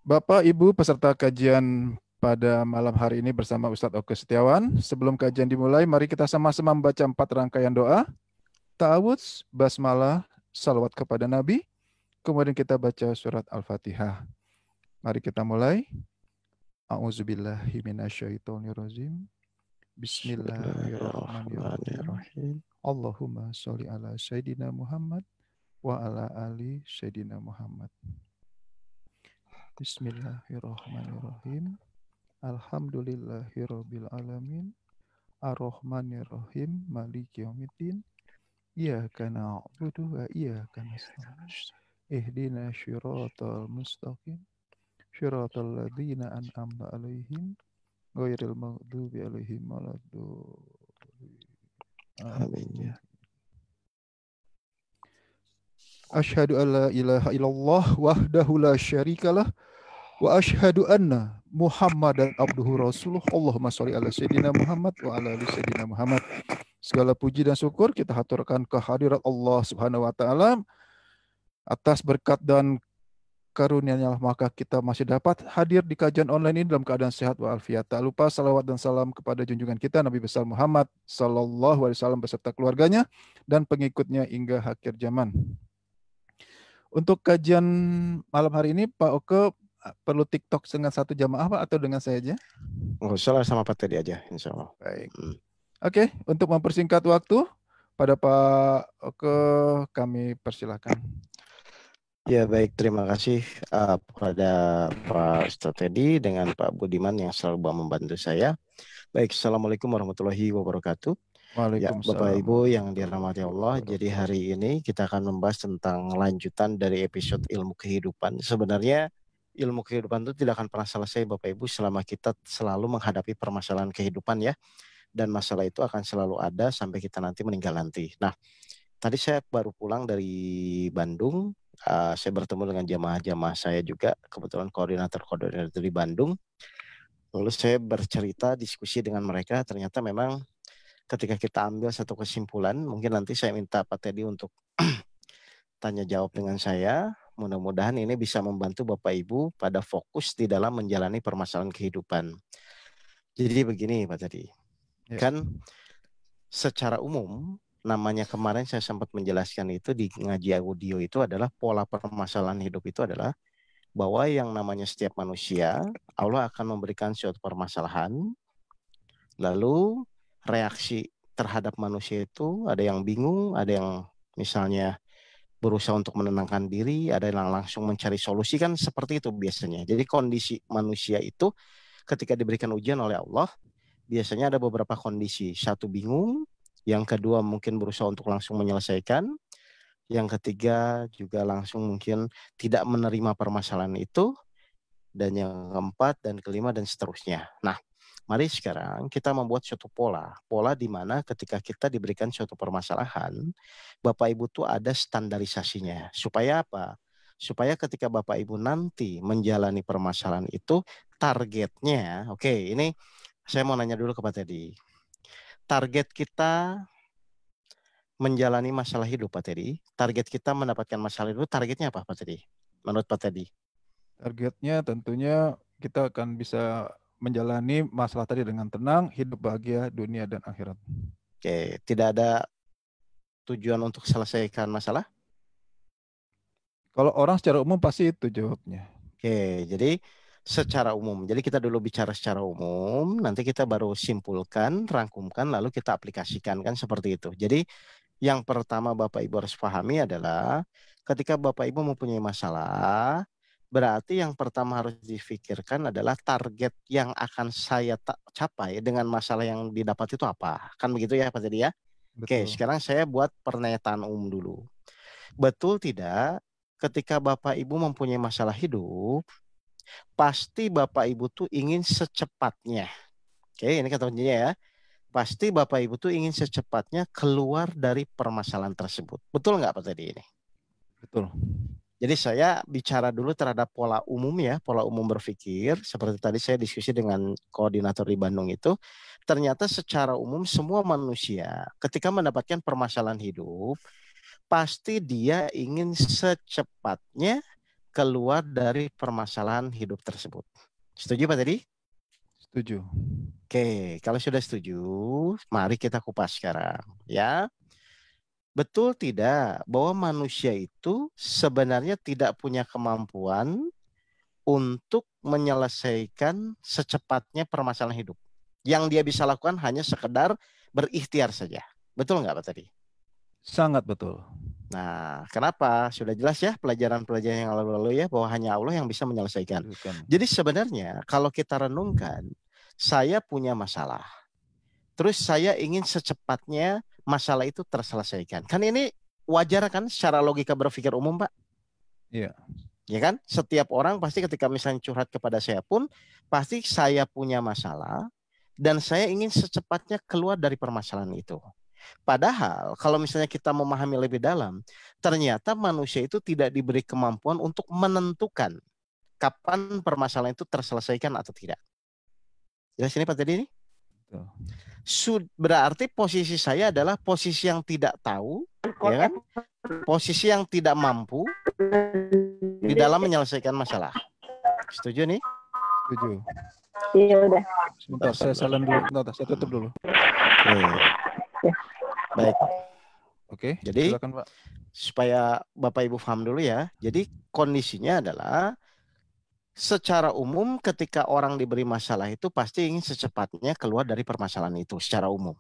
Bapak, Ibu, peserta kajian pada malam hari ini bersama Ustadz Oke Setiawan. Sebelum kajian dimulai, mari kita sama-sama membaca 4 rangkaian doa. Ta'awudz, basmalah, salawat kepada Nabi. Kemudian kita baca surat Al-Fatihah. Mari kita mulai. A'udzubillahiminasyaitonirrajim. Bismillahirrahmanirrahim. Bismillahirrahmanirrahim. Allahumma sholli ala Sayyidina Muhammad wa ala ali Sayyidina Muhammad. Bismillahirrahmanirrahim. Alhamdulillahirabbil alamin. Ar-Rahmanir-Rahim. Maliki yaumiddin. Iyyaka na'budu wa iyyaka nasta'in. Ihdina syiratal mustaqim. Syiratal ladzina an'amta 'alaihim ghairil maghdubi 'alaihim waladdallin. Amin Amin. ya. Asyhadu an la ilaha illallah wahdahu la syarikalah wa asyhadu anna Muhammadan abduhu rasuluh. Allahumma sholli ala sayyidina Muhammad wa ala ali sayyidina Muhammad. Segala puji dan syukur kita haturkan kehadirat Allah Subhanahu wa taala. Atas berkat dan karunia-Nya maka kita masih dapat hadir di kajian online ini dalam keadaan sehat walafiat. Tak lupa salawat dan salam kepada junjungan kita Nabi besar Muhammad sallallahu alaihi wasallam beserta keluarganya dan pengikutnya hingga akhir zaman. Untuk kajian malam hari ini Pak Oke perlu TikTok dengan satu jamaah Pak atau dengan saya aja? Nggak usah lah, sama Pak Teddy aja, insya Allah. Baik. Oke, untuk mempersingkat waktu, pada Pak Oke kami persilahkan. Ya baik, terima kasih kepada Pak Ustadz Teddy dengan Pak Budiman yang selalu membantu saya. Baik, Assalamualaikum warahmatullahi wabarakatuh. Ya, Bapak Ibu yang dirahmati Allah, jadi hari ini kita akan membahas tentang lanjutan dari episode ilmu kehidupan. Sebenarnya ilmu kehidupan itu tidak akan pernah selesai Bapak Ibu selama kita selalu menghadapi permasalahan kehidupan ya. Dan masalah itu akan selalu ada sampai kita nanti meninggal nanti. Nah, tadi saya baru pulang dari Bandung. Saya bertemu dengan jamaah-jamaah saya juga, kebetulan koordinator di Bandung. Lalu saya bercerita, diskusi dengan mereka, ternyata memang ketika kita ambil satu kesimpulan, mungkin nanti saya minta Pak Teddy untuk tanya jawab dengan saya. Mudah-mudahan ini bisa membantu Bapak Ibu pada fokus di dalam menjalani permasalahan kehidupan. Jadi begini Pak Teddy, kan secara umum, namanya kemarin saya sempat menjelaskan itu di ngaji audio itu adalah pola permasalahan hidup itu adalah bahwa yang namanya setiap manusia, Allah akan memberikan suatu permasalahan, lalu reaksi terhadap manusia itu ada yang bingung, ada yang misalnya berusaha untuk menenangkan diri, ada yang langsung mencari solusi, kan seperti itu biasanya. Jadi kondisi manusia itu ketika diberikan ujian oleh Allah, biasanya ada beberapa kondisi. Satu bingung, yang kedua mungkin berusaha untuk langsung menyelesaikan, yang ketiga juga langsung mungkin tidak menerima permasalahan itu, dan yang keempat dan kelima dan seterusnya. Nah, mari sekarang kita membuat suatu pola di mana ketika kita diberikan suatu permasalahan, Bapak Ibu tuh ada standarisasinya. Supaya apa? Supaya ketika Bapak Ibu nanti menjalani permasalahan itu, targetnya, oke, ini saya mau nanya dulu ke Pak Teddy. Target kita menjalani masalah hidup, Pak Teddy, target kita mendapatkan masalah hidup, targetnya apa, Pak Teddy? Menurut Pak Teddy? Targetnya tentunya kita akan bisa menjalani masalah tadi dengan tenang, hidup bahagia dunia dan akhirat. Oke, tidak ada tujuan untuk selesaikan masalah? Kalau orang secara umum pasti itu jawabnya. Oke, jadi secara umum. Jadi kita dulu bicara secara umum, nanti kita baru simpulkan, rangkumkan, lalu kita aplikasikan, kan seperti itu. Jadi yang pertama Bapak Ibu harus pahami adalah ketika Bapak Ibu mempunyai masalah, berarti yang pertama harus difikirkan adalah target yang akan saya capai dengan masalah yang didapat itu apa. Kan begitu ya Pak Teddy ya? Oke, Betul. sekarang saya buat pernyataan umum dulu. Betul tidak ketika Bapak Ibu mempunyai masalah hidup, pasti Bapak Ibu tuh ingin secepatnya. Oke, ini kata kuncinya ya. Pasti Bapak Ibu tuh ingin secepatnya keluar dari permasalahan tersebut. Betul nggak Pak tadi ini? Betul. Jadi saya bicara dulu terhadap pola umum ya, pola umum berpikir. Seperti tadi saya diskusi dengan koordinator di Bandung itu, ternyata secara umum semua manusia ketika mendapatkan permasalahan hidup, pasti dia ingin secepatnya keluar dari permasalahan hidup tersebut. Setuju Pak Teddy? Setuju. Oke, kalau sudah setuju, mari kita kupas sekarang, ya. Betul tidak bahwa manusia itu sebenarnya tidak punya kemampuan untuk menyelesaikan secepatnya permasalahan hidup. Yang dia bisa lakukan hanya sekedar berikhtiar saja. Betul nggak Pak tadi? Sangat betul. Nah, kenapa? Sudah jelas ya pelajaran-pelajaran yang lalu-lalu ya bahwa hanya Allah yang bisa menyelesaikan. Jadi sebenarnya kalau kita renungkan, saya punya masalah. Terus saya ingin secepatnya masalah itu terselesaikan. Kan ini wajar kan secara logika berpikir umum, Pak? Iya. Ya kan? Setiap orang pasti ketika misalnya curhat kepada saya pun, pasti saya punya masalah dan saya ingin secepatnya keluar dari permasalahan itu. Padahal kalau misalnya kita memahami lebih dalam, ternyata manusia itu tidak diberi kemampuan untuk menentukan kapan permasalahan itu terselesaikan atau tidak. Jelas ini Pak Teddy ini? Berarti posisi saya adalah posisi yang tidak tahu, ya kan? Posisi yang tidak mampu di dalam menyelesaikan masalah. Setuju nih? Setuju. Iya udah. Sebentar, saya salam dulu. Sebentar, saya tutup dulu. Baik. Oke, jadi silakan Pak. Supaya Bapak Ibu paham dulu ya. Jadi kondisinya adalah secara umum ketika orang diberi masalah itu pasti ingin secepatnya keluar dari permasalahan itu secara umum.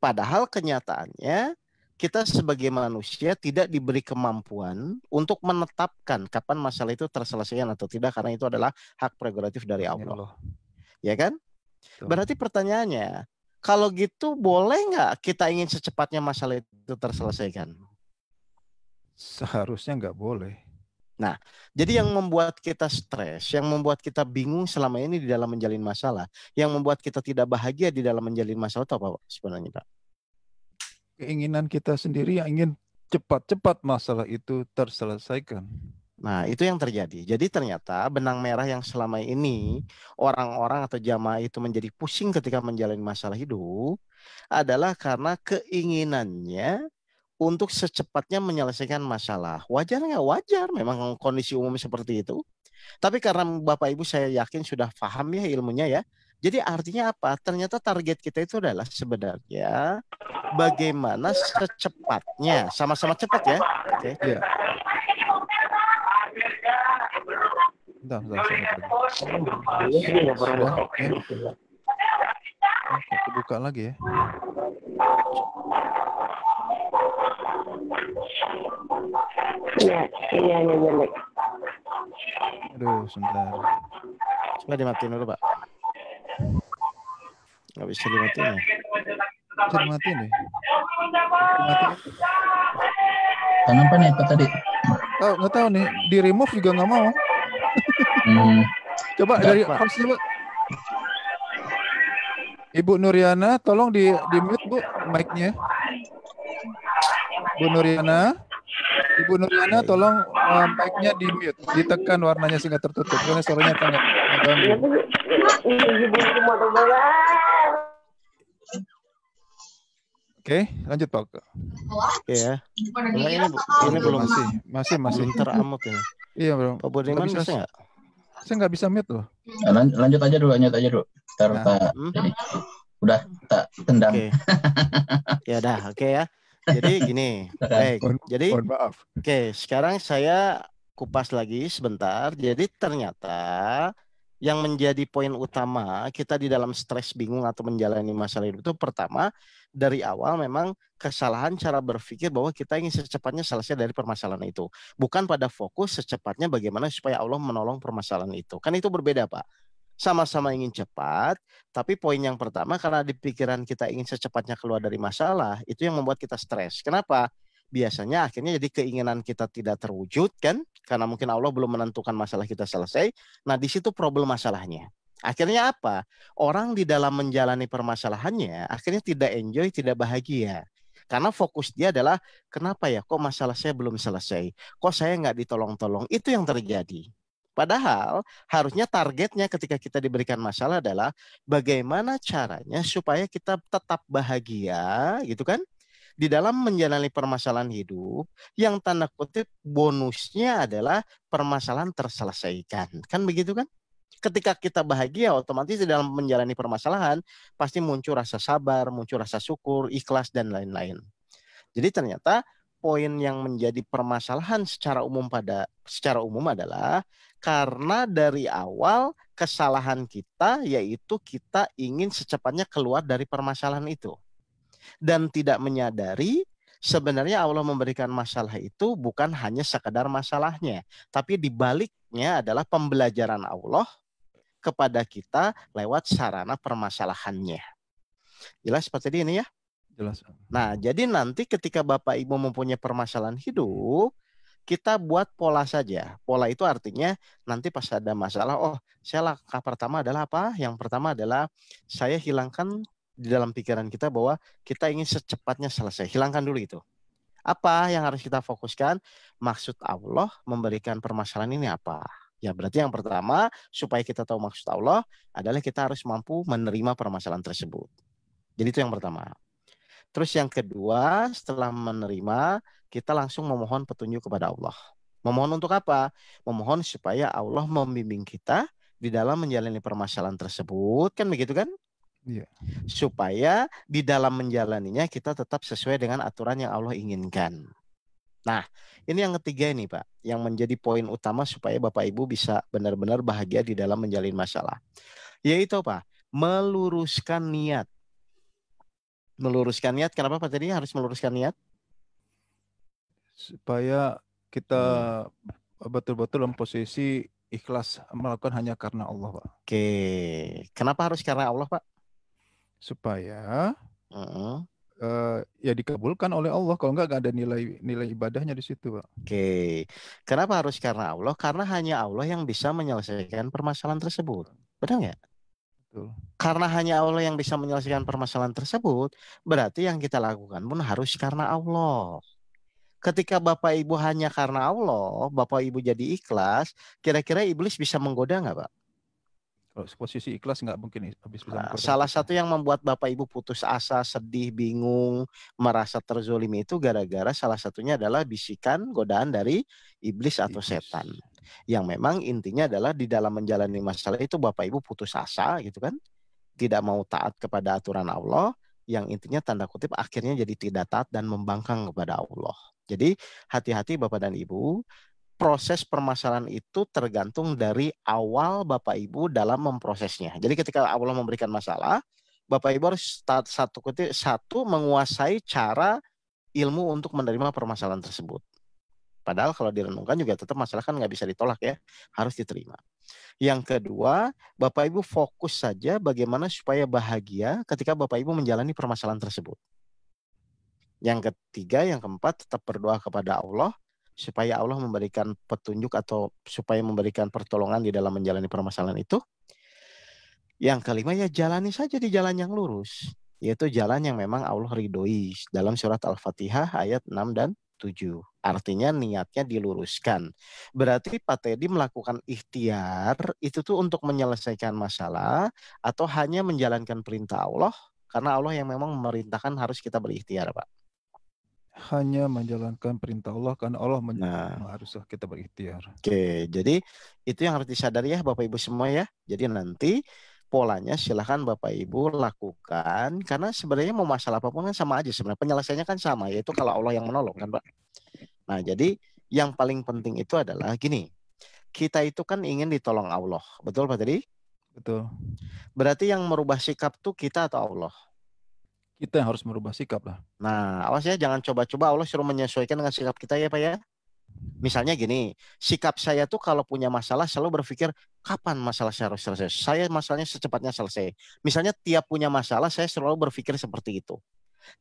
Padahal kenyataannya kita sebagai manusia tidak diberi kemampuan untuk menetapkan kapan masalah itu terselesaikan atau tidak karena itu adalah hak prerogatif dari Allah. Ya kan? Berarti pertanyaannya, kalau gitu boleh nggak kita ingin secepatnya masalah itu terselesaikan? Seharusnya nggak boleh. Nah, jadi yang membuat kita stres, yang membuat kita bingung selama ini di dalam menjalin masalah, yang membuat kita tidak bahagia di dalam menjalin masalah itu apa Pak sebenarnya Pak? Keinginan kita sendiri yang ingin cepat-cepat masalah itu terselesaikan. Nah, itu yang terjadi. Jadi ternyata benang merah yang selama ini orang-orang atau jamaah itu menjadi pusing ketika menjalani masalah hidup adalah karena keinginannya untuk secepatnya menyelesaikan masalah. Wajar nggak? Wajar, memang kondisi umum seperti itu. Tapi karena Bapak Ibu saya yakin sudah paham ya ilmunya ya. Jadi artinya apa? Ternyata target kita itu adalah sebenarnya bagaimana secepatnya, sama-sama cepat ya. Oke. Ya. Bentar, buka lagi ya. Iya, ini hanya jelek. Aduh, sebentar. Coba dimatiin dulu, Pak. Nggak bisa dimatiin ya? Bisa dimatiin deh. Kenapa nih Pak tadi? Oh, nggak tahu nih. Di remove juga nggak mau. Coba dari host Pak. Ibu Nuriana, tolong di mute Bu mic-nya. Bu Nuriana. Ibu Nuriana, tolong mic-nya di mute, ditekan warnanya sehingga tertutup karena suaranya sangat mengganggu. Oke, lanjut Pak. Oke ya. Ini belum masih teramut ini. Iya bro. Pak Budiman bisa nggak? Saya nggak bisa mute loh. Lanjut aja dulu. Ntar udah tak tendang. Okay. Ya dah, oke ya. Jadi gini, baik. Jadi, oke, sekarang saya kupas lagi sebentar. Jadi ternyata yang menjadi poin utama kita di dalam stres, bingung atau menjalani masalah hidup itu pertama dari awal memang kesalahan cara berpikir bahwa kita ingin secepatnya selesai dari permasalahan itu. Bukan pada fokus secepatnya bagaimana supaya Allah menolong permasalahan itu. Kan itu berbeda Pak. Sama-sama ingin cepat, tapi poin yang pertama karena di pikiran kita ingin secepatnya keluar dari masalah, itu yang membuat kita stres. Kenapa? Biasanya akhirnya jadi keinginan kita tidak terwujud kan? Karena mungkin Allah belum menentukan masalah kita selesai. Nah, di situ problem masalahnya. Akhirnya apa? Orang di dalam menjalani permasalahannya akhirnya tidak enjoy, tidak bahagia. Karena fokus dia adalah kenapa ya kok masalah saya belum selesai? Kok saya nggak ditolong-tolong? Itu yang terjadi. Padahal harusnya targetnya ketika kita diberikan masalah adalah bagaimana caranya supaya kita tetap bahagia gitu kan. di dalam menjalani permasalahan hidup yang tanda kutip bonusnya adalah permasalahan terselesaikan. Kan begitu kan? Ketika kita bahagia, otomatis di dalam menjalani permasalahan pasti muncul rasa sabar, muncul rasa syukur, ikhlas, dan lain-lain. Jadi ternyata poin yang menjadi permasalahan secara umum adalah karena dari awal kesalahan kita yaitu kita ingin secepatnya keluar dari permasalahan itu. Dan tidak menyadari sebenarnya Allah memberikan masalah itu bukan hanya sekedar masalahnya, tapi di baliknya adalah pembelajaran Allah kepada kita lewat sarana permasalahannya. Jelas seperti ini ya? Jelas. Nah, jadi nanti ketika Bapak Ibu mempunyai permasalahan hidup, kita buat pola saja. Pola itu artinya nanti pas ada masalah, oh saya langkah pertama adalah apa? Yang pertama adalah saya hilangkan di dalam pikiran kita bahwa kita ingin secepatnya selesai. Hilangkan dulu itu. Apa yang harus kita fokuskan? Maksud Allah memberikan permasalahan ini apa? Ya berarti yang pertama supaya kita tahu maksud Allah adalah kita harus mampu menerima permasalahan tersebut. Jadi itu yang pertama. Terus yang kedua setelah menerima kita langsung memohon petunjuk kepada Allah. Memohon untuk apa? Memohon supaya Allah membimbing kita di dalam menjalani permasalahan tersebut. Kan begitu kan? Iya. Supaya di dalam menjalaninya kita tetap sesuai dengan aturan yang Allah inginkan. Nah, ini yang ketiga ini Pak, yang menjadi poin utama supaya Bapak Ibu bisa benar-benar bahagia di dalam menjalin masalah. Yaitu apa? Meluruskan niat. Meluruskan niat, kenapa Pak tadi harus meluruskan niat? Supaya kita betul-betul dalam posisi ikhlas melakukan hanya karena Allah, Pak. Oke, kenapa harus karena Allah Pak? Supaya ya dikabulkan oleh Allah. Kalau enggak ada nilai ibadahnya di situ, Pak. Oke, kenapa harus karena Allah? Karena hanya Allah yang bisa menyelesaikan permasalahan tersebut. Benar nggak? Betul. Karena hanya Allah yang bisa menyelesaikan permasalahan tersebut, berarti yang kita lakukan pun harus karena Allah. Ketika Bapak Ibu hanya karena Allah, Bapak Ibu jadi ikhlas, kira-kira iblis bisa menggoda nggak Pak? Kalau posisi ikhlas nggak mungkin habis bisa menggoda Salah kita. satu yang membuat Bapak Ibu putus asa, sedih, bingung, merasa terzolimi itu gara-gara salah satunya adalah bisikan godaan dari iblis atau setan. Yang memang intinya adalah di dalam menjalani masalah itu Bapak Ibu putus asa gitu kan. Tidak mau taat kepada aturan Allah, yang intinya tanda kutip akhirnya jadi tidak taat dan membangkang kepada Allah. Jadi hati-hati Bapak dan Ibu, proses permasalahan itu tergantung dari awal Bapak Ibu dalam memprosesnya. Jadi ketika Allah memberikan masalah, Bapak Ibu harus satu menguasai cara ilmu untuk menerima permasalahan tersebut. Padahal kalau direnungkan juga tetap masalah kan nggak bisa ditolak ya, harus diterima. Yang kedua, Bapak Ibu fokus saja bagaimana supaya bahagia ketika Bapak Ibu menjalani permasalahan tersebut. Yang ketiga, yang keempat, tetap berdoa kepada Allah supaya Allah memberikan petunjuk atau supaya memberikan pertolongan di dalam menjalani permasalahan itu. Yang kelima, ya jalani saja di jalan yang lurus, yaitu jalan yang memang Allah ridhoi dalam surat Al-Fatihah ayat 6 dan 7. Artinya niatnya diluruskan. Berarti Pak Teddy melakukan ikhtiar itu tuh untuk menyelesaikan masalah atau hanya menjalankan perintah Allah karena Allah yang memang memerintahkan harus kita berikhtiar, Pak. Hanya menjalankan perintah Allah karena Allah harus kita berikhtiar. Oke, jadi itu yang harus disadari ya Bapak Ibu semua ya. Jadi nanti polanya silahkan Bapak Ibu lakukan karena sebenarnya mau masalah apapun kan sama aja sebenarnya, penyelesaiannya kan sama, yaitu kalau Allah yang menolong kan Pak. Nah jadi yang paling penting itu adalah gini, kita itu kan ingin ditolong Allah, betul Pak tadi? Betul. Berarti yang merubah sikap tuh kita atau Allah? Kita yang harus merubah sikap lah. Nah awas ya, jangan coba-coba Allah suruh menyesuaikan dengan sikap kita ya Pak ya. Misalnya gini, sikap saya tuh kalau punya masalah selalu berpikir kapan masalah saya harus selesai. Saya masalahnya secepatnya selesai. Misalnya tiap punya masalah saya selalu berpikir seperti itu.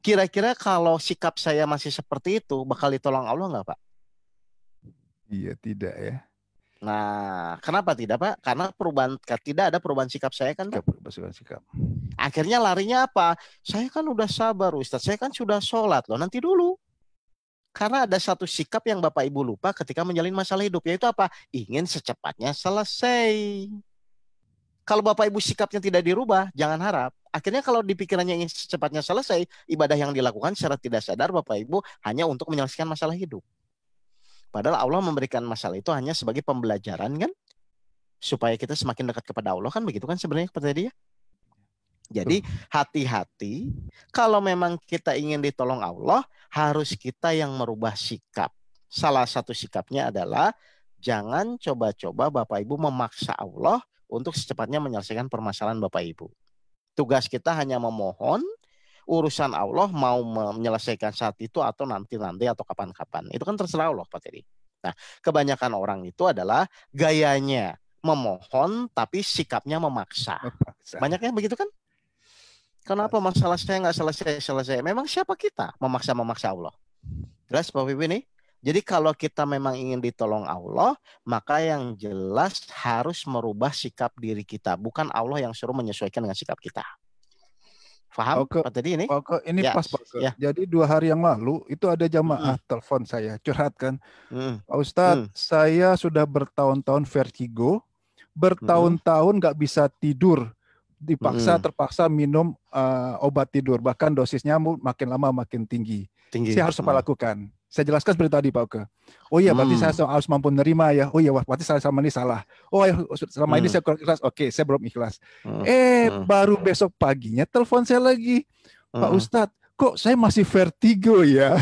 Kira-kira kalau sikap saya masih seperti itu bakal ditolong Allah nggak Pak? Iya tidak ya. Nah, kenapa tidak Pak? Karena tidak ada perubahan sikap saya kan Pak? Sikap. Akhirnya larinya apa? Saya kan udah sabar Ustadz, saya kan sudah sholat loh, nanti dulu. Karena ada satu sikap yang Bapak Ibu lupa ketika menjalin masalah hidup, yaitu apa? Ingin secepatnya selesai. Kalau Bapak Ibu sikapnya tidak dirubah, jangan harap Akhirnya kalau di pikirannya ingin secepatnya selesai, ibadah yang dilakukan secara tidak sadar Bapak Ibu hanya untuk menyelesaikan masalah hidup. Padahal Allah memberikan masalah itu hanya sebagai pembelajaran kan, supaya kita semakin dekat kepada Allah kan, begitu kan sebenarnya kepada dia. Jadi hati-hati, kalau memang kita ingin ditolong Allah, harus kita yang merubah sikap. Salah satu sikapnya adalah jangan coba-coba Bapak Ibu memaksa Allah untuk secepatnya menyelesaikan permasalahan Bapak Ibu. Tugas kita hanya memohon, urusan Allah mau menyelesaikan saat itu atau nanti-nanti atau kapan-kapan. Itu kan terserah Allah Pak Teddy. Nah, kebanyakan orang itu adalah gayanya memohon tapi sikapnya memaksa. Banyaknya begitu kan? Kenapa masalah saya nggak selesai-selesai? Memang siapa kita memaksa-memaksa Allah? Jelas Bapak Ibu ini? Jadi kalau kita memang ingin ditolong Allah, maka yang jelas harus merubah sikap diri kita. Bukan Allah yang suruh menyesuaikan dengan sikap kita. Paham Pak tadi ini? Pak, ini ya, pas Pak. Ya. Jadi 2 hari yang lalu itu ada jamaah telepon saya, curhat kan. Pak Ustadz, saya sudah bertahun-tahun vertigo, bertahun-tahun nggak bisa tidur. Terpaksa minum obat tidur, bahkan dosisnya makin lama makin tinggi. Saya harus apa lakukan? Saya jelaskan seperti tadi Pak Oke. Oh iya, berarti saya harus mampu menerima ya. Oh iya, berarti saya sama ini salah. Oh ya, selama ini saya kurang ikhlas. Oke, saya belum ikhlas. Baru besok paginya telepon saya lagi. Pak Ustadz, kok saya masih vertigo ya?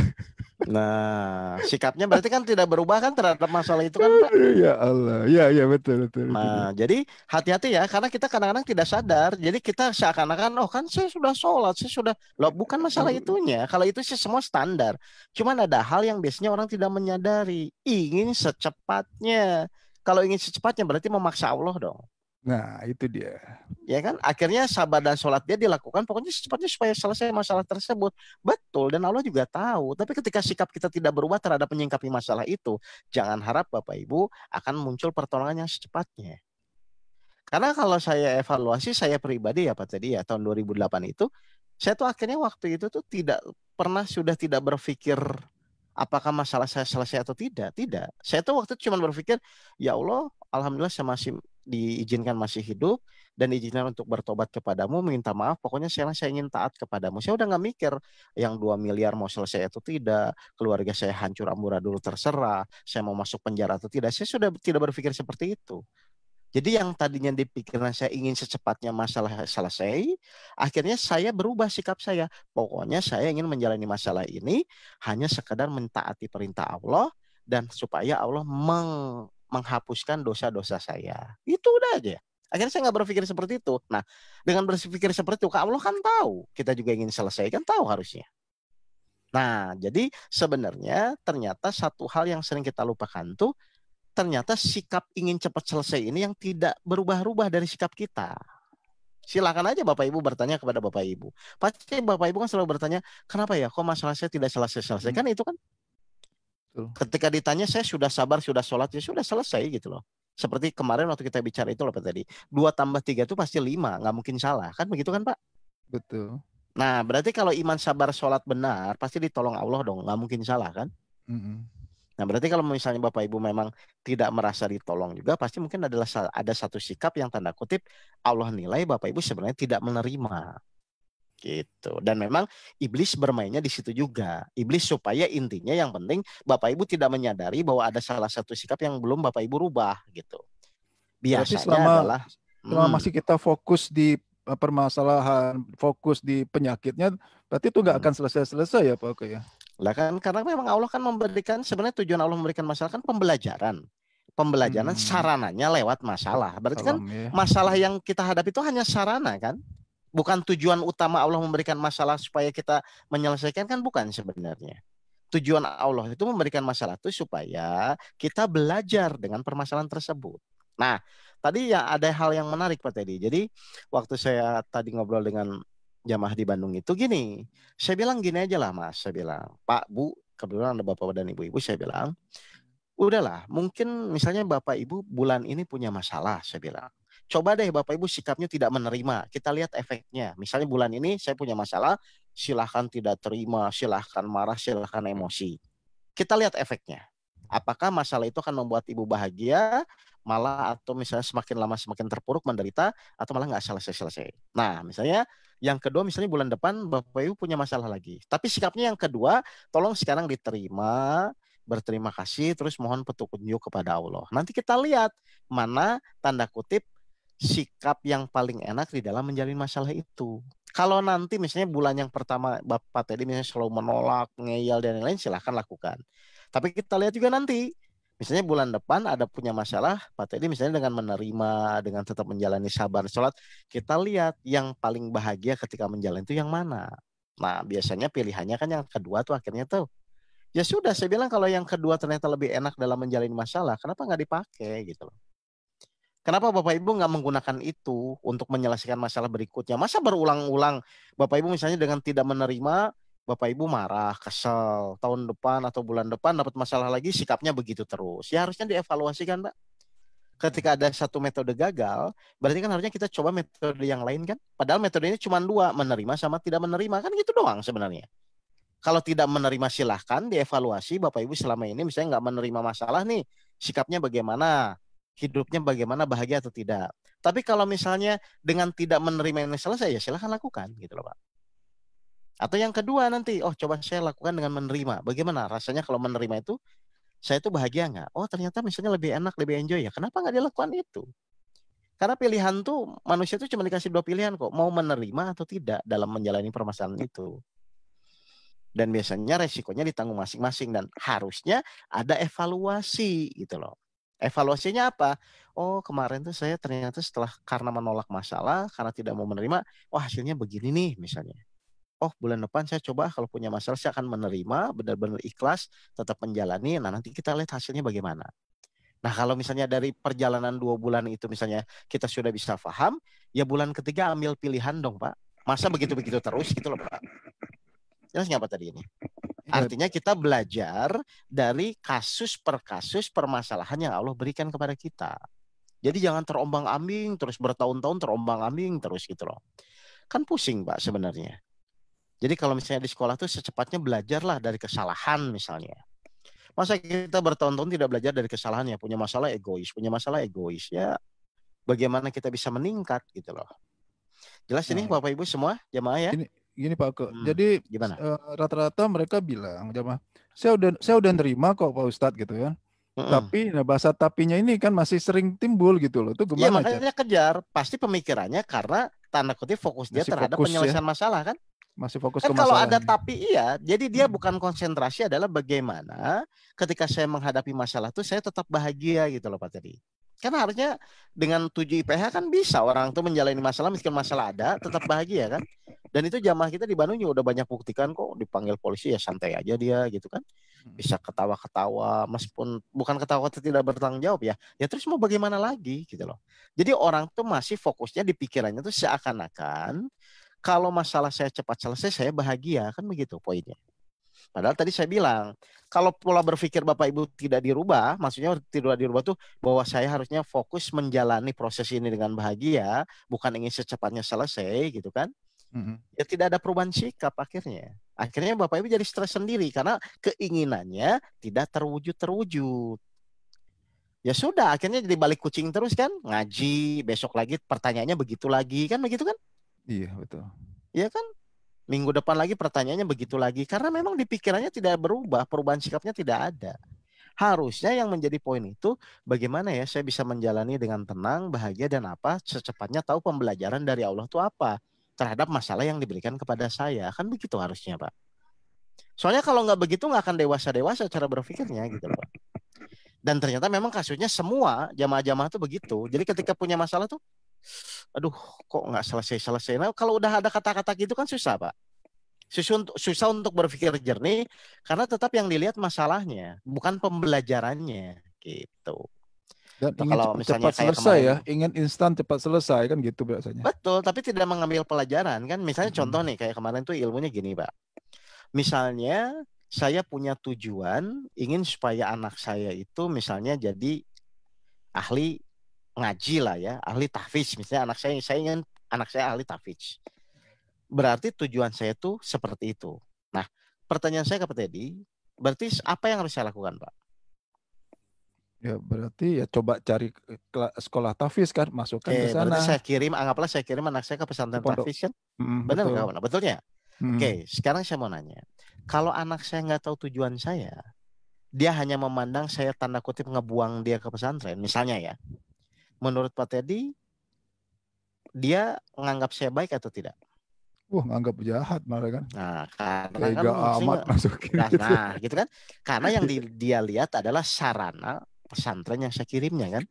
Nah, sikapnya berarti kan tidak berubah kan terhadap masalah itu kan Pak? Ya Allah, ya betul. Nah, jadi hati-hati ya, karena kita kadang-kadang tidak sadar. Jadi kita seakan-akan, oh kan saya sudah sholat, saya sudah, loh bukan masalah itunya. Kalau itu sih semua standar. Cuman ada hal yang biasanya orang tidak menyadari. Ingin secepatnya. Kalau ingin secepatnya berarti memaksa Allah dong. Nah, itu dia. Ya kan, akhirnya sabar dan sholat dia dilakukan pokoknya secepatnya supaya selesai masalah tersebut. Betul, dan Allah juga tahu. Tapi ketika sikap kita tidak berubah terhadap menyingkapi masalah itu, jangan harap Bapak Ibu akan muncul pertolongan yang secepatnya. Karena kalau saya evaluasi saya pribadi ya Pak tadi ya, tahun 2008 itu, saya tuh akhirnya waktu itu tuh sudah tidak berpikir apakah masalah saya selesai atau tidak. Tidak. Saya tuh waktu itu cuma berpikir, ya Allah, alhamdulillah saya masih diizinkan masih hidup dan diizinkan untuk bertobat kepadamu, minta maaf, pokoknya sekarang saya ingin taat kepadamu. Saya udah nggak mikir yang 2 miliar mau selesai atau tidak, keluarga saya hancur amburadul terserah, saya mau masuk penjara atau tidak. Saya sudah tidak berpikir seperti itu. Jadi yang tadinya di pikiran saya ingin secepatnya masalah selesai, akhirnya saya berubah sikap saya. Pokoknya saya ingin menjalani masalah ini hanya sekadar mentaati perintah Allah dan supaya Allah menghapuskan dosa-dosa saya. Itu udah aja. Akhirnya saya nggak berpikir seperti itu. Nah, dengan berpikir seperti itu, Allah kan tahu kita juga ingin selesai, kan tahu harusnya. Nah, jadi sebenarnya ternyata satu hal yang sering kita lupakan tuh, ternyata sikap ingin cepat selesai ini yang tidak berubah-ubah dari sikap kita. Silakan aja Bapak Ibu bertanya kepada Bapak Ibu. Pasti Bapak Ibu kan selalu bertanya, kenapa ya kok masalah saya tidak selesai-selesai? Kan itu kan. Ketika ditanya saya sudah sabar, sudah sholat, ya sudah selesai gitu loh. Seperti kemarin waktu kita bicara itu loh Pak tadi. 2 tambah 3 itu pasti 5, nggak mungkin salah. Kan begitu kan Pak? Betul. Nah berarti kalau iman sabar sholat benar, pasti ditolong Allah dong, nggak mungkin salah kan? Nah berarti kalau misalnya Bapak Ibu memang tidak merasa ditolong juga, pasti mungkin ada satu sikap yang tanda kutip Allah nilai Bapak Ibu sebenarnya tidak menerima. Gitu. Dan memang iblis bermainnya di situ juga. Iblis supaya intinya yang penting Bapak Ibu tidak menyadari bahwa ada salah satu sikap yang belum Bapak Ibu rubah gitu. Biasanya selama masih kita fokus di permasalahan, fokus di penyakitnya, berarti itu nggak akan selesai-selesai ya Pak Oke ya. Lah kan karena memang Allah kan memberikan, sebenarnya tujuan Allah memberikan masalah kan pembelajaran. Pembelajaran sarananya lewat masalah. Berarti kan masalah yang kita hadapi itu hanya sarana kan? Bukan tujuan utama Allah memberikan masalah supaya kita menyelesaikan, kan bukan sebenarnya. Tujuan Allah itu memberikan masalah itu supaya kita belajar dengan permasalahan tersebut. Nah, tadi ya ada hal yang menarik Pak Teddy. Jadi waktu saya tadi ngobrol dengan jamaah di Bandung itu gini, saya bilang gini aja lah Mas, saya bilang, Pak, Bu, kebetulan ada Bapak dan Ibu-ibu, saya bilang, udahlah, mungkin misalnya Bapak Ibu bulan ini punya masalah, saya bilang. Coba deh Bapak Ibu sikapnya tidak menerima. Kita lihat efeknya. Misalnya bulan ini saya punya masalah, silahkan tidak terima, silahkan marah, silahkan emosi. Kita lihat efeknya. Apakah masalah itu akan membuat Ibu bahagia, malah atau misalnya semakin lama semakin terpuruk, menderita, atau malah nggak selesai-selesai. Nah misalnya Yang kedua misalnya bulan depan Bapak Ibu punya masalah lagi. Tapi sikapnya yang kedua, tolong sekarang diterima, berterima kasih, terus mohon petunjuk kepada Allah. Nanti kita lihat mana tanda kutip sikap yang paling enak di dalam menjalin masalah itu. Kalau nanti misalnya bulan yang pertama Bapak tadi misalnya selalu menolak, ngeyel dan lain-lain, silahkan lakukan. Tapi kita lihat juga nanti. Misalnya bulan depan ada punya masalah, Pak Teddy misalnya dengan menerima, dengan tetap menjalani sabar sholat, kita lihat yang paling bahagia ketika menjalani itu yang mana. Nah, biasanya pilihannya kan yang kedua tuh akhirnya tuh. Ya sudah, saya bilang kalau yang kedua ternyata lebih enak dalam menjalani masalah, kenapa nggak dipakai gitu loh. Kenapa Bapak Ibu nggak menggunakan itu untuk menyelesaikan masalah berikutnya? Masa berulang-ulang Bapak Ibu misalnya dengan tidak menerima, Bapak Ibu marah, kesel, tahun depan atau bulan depan dapat masalah lagi, sikapnya begitu terus. Ya harusnya dievaluasikan, Mbak. Ketika ada satu metode gagal, berarti kan harusnya kita coba metode yang lain kan? Padahal metode ini cuma dua, menerima sama tidak menerima. Kan gitu doang sebenarnya. Kalau tidak menerima silahkan dievaluasi Bapak Ibu selama ini misalnya nggak menerima masalah nih, sikapnya bagaimana? Hidupnya bagaimana, bahagia atau tidak. Tapi kalau misalnya dengan tidak menerima ini selesai, ya silahkan lakukan gitu loh Pak. Atau yang kedua nanti, oh coba saya lakukan dengan menerima. Bagaimana rasanya kalau menerima itu, saya itu bahagia nggak? Oh ternyata misalnya lebih enak, lebih enjoy ya. Kenapa nggak dilakukan itu? Karena pilihan tuh, manusia tuh cuma dikasih dua pilihan kok. Mau menerima atau tidak dalam menjalani permasalahan itu. Dan biasanya resikonya ditanggung masing-masing. Dan harusnya ada evaluasi gitu loh. Evaluasinya apa? Oh kemarin tuh saya ternyata setelah karena menolak masalah, karena tidak mau menerima, oh hasilnya begini nih misalnya. Oh bulan depan saya coba kalau punya masalah saya akan menerima, benar-benar ikhlas, tetap menjalani, nah nanti kita lihat hasilnya bagaimana. Nah kalau misalnya dari perjalanan 2 bulan itu misalnya kita sudah bisa paham, ya bulan ketiga ambil pilihan dong Pak. Masa begitu-begitu terus gitu loh Pak. Jelas nggak Pak tadi ini? Artinya kita belajar dari kasus per kasus permasalahan yang Allah berikan kepada kita. Jadi jangan terombang-ambing terus bertahun-tahun terombang-ambing terus gitu loh. Kan pusing Pak sebenarnya. Jadi kalau misalnya di sekolah tuh secepatnya belajarlah dari kesalahan misalnya. Masa kita bertahun-tahun tidak belajar dari kesalahan ya, punya masalah egois ya. Bagaimana kita bisa meningkat gitu loh. Jelas ini Bapak Ibu semua jamaah ya? Gini Pak Ke. Jadi gimana? Rata-rata mereka bilang jamaah, saya udah nerima kok Pak Ustadz gitu ya. Tapi nah bahasa tapinya ini kan masih sering timbul gitu loh. Itu Iya gimana makanya kejar. Pasti pemikirannya karena tanda kutip fokus dia masih terhadap fokus penyelesaian ya. masalah kan. Masih fokus Kan ke kalau masalah. ada tapi iya, jadi dia bukan konsentrasi adalah bagaimana ketika saya menghadapi masalah itu saya tetap bahagia gitu loh Pak tadi. Karena harusnya dengan 7 IPH kan bisa orang tuh menjalani masalah meskipun masalah ada tetap bahagia kan. Dan itu jamaah kita di Bandung juga udah banyak buktikan kok, dipanggil polisi ya santai aja dia gitu kan. Bisa ketawa-ketawa meskipun bukan ketawa tidak bertanggung jawab ya. Ya terus mau bagaimana lagi gitu loh. Jadi orang tuh masih fokusnya di pikirannya tuh seakan-akan kalau masalah saya cepat selesai, saya bahagia. Kan begitu poinnya. Padahal tadi saya bilang, kalau pola berpikir Bapak Ibu tidak dirubah, maksudnya tidak dirubah tuh bahwa saya harusnya fokus menjalani proses ini dengan bahagia, bukan ingin secepatnya selesai gitu kan. Ya tidak ada perubahan sikap akhirnya. Akhirnya Bapak Ibu jadi stres sendiri karena keinginannya tidak terwujud. Ya sudah, akhirnya jadi balik kucing terus kan, ngaji, besok lagi pertanyaannya begitu lagi, kan begitu kan? Iya, betul. Iya kan? Minggu depan lagi pertanyaannya begitu lagi. Karena memang di pikirannya tidak berubah, perubahan sikapnya tidak ada. Harusnya yang menjadi poin itu bagaimana ya saya bisa menjalani dengan tenang, bahagia dan apa secepatnya tahu pembelajaran dari Allah itu apa terhadap masalah yang diberikan kepada saya. Kan begitu harusnya Pak. Soalnya kalau nggak begitu nggak akan dewasa-dewasa cara berpikirnya gitu loh Pak. Dan ternyata memang kasusnya semua jamaah-jamaah itu begitu. Jadi ketika punya masalah tuh, aduh kok nggak selesai-selesai. Nah kalau udah ada kata-kata gitu kan susah Pak. Susah untuk berpikir jernih karena tetap yang dilihat masalahnya, bukan pembelajarannya gitu. Dan Tuh, ingin kalau misalnya cepat kayak selesai kemarin, ya, ingin instan cepat selesai kan gitu biasanya. betul, tapi tidak mengambil pelajaran kan. Misalnya contoh nih kayak kemarin tuh ilmunya gini Pak. Misalnya saya punya tujuan ingin supaya anak saya itu misalnya jadi ahli ngaji lah ya, ahli tahfidz. Misalnya saya ingin anak saya ahli tahfidz. Berarti tujuan saya tuh seperti itu. Nah, pertanyaan saya ke Pak Teddy, berarti apa yang harus saya lakukan, Pak? Ya berarti ya coba cari sekolah tahfiz kan, masukkan ke Berarti sana. anggaplah saya kirim anak saya ke Ke pesantren pondok. tahfiz kan? Benar Betul. nggak? Betulnya? Mm. Sekarang saya mau nanya. Kalau anak saya nggak tahu tujuan saya, dia hanya memandang saya tanda kutip ngebuang dia ke pesantren, misalnya ya. Menurut Pak Teddy, dia menganggap saya baik atau tidak? Wah, nganggap jahat malah kan. Nah, karena kan Tega amat masukin gitu. nah, gitu kan? Karena yang dia lihat adalah sarana pesantren yang saya kirimnya kan.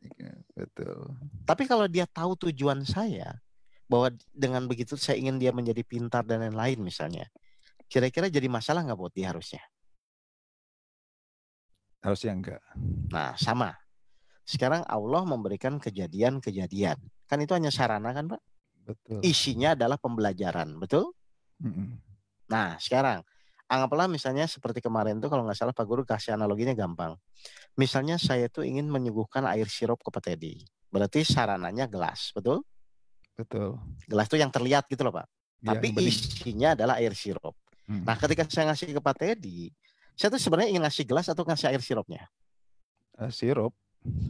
Betul. Tapi kalau dia tahu tujuan saya, bahwa dengan begitu saya ingin dia menjadi pintar dan lain-lain misalnya, kira-kira jadi masalah nggak buat dia harusnya? Harusnya enggak. Nah, sama. Sekarang Allah memberikan kejadian-kejadian. Kan itu hanya sarana kan, Pak? Betul. Isinya adalah pembelajaran, betul? Mm-mm. Nah, sekarang anggaplah misalnya seperti kemarin tuh kalau nggak salah Pak Guru kasih analoginya gampang. Misalnya saya tuh ingin menyuguhkan air sirup ke Pak Teddy. Berarti sarananya gelas, betul? Betul. Gelas tuh yang terlihat gitu loh, Pak. Ya, Tapi isinya adalah air sirup. Nah, ketika saya ngasih ke Pak Teddy, saya tuh sebenarnya ingin ngasih gelas atau ngasih air sirupnya? Sirup.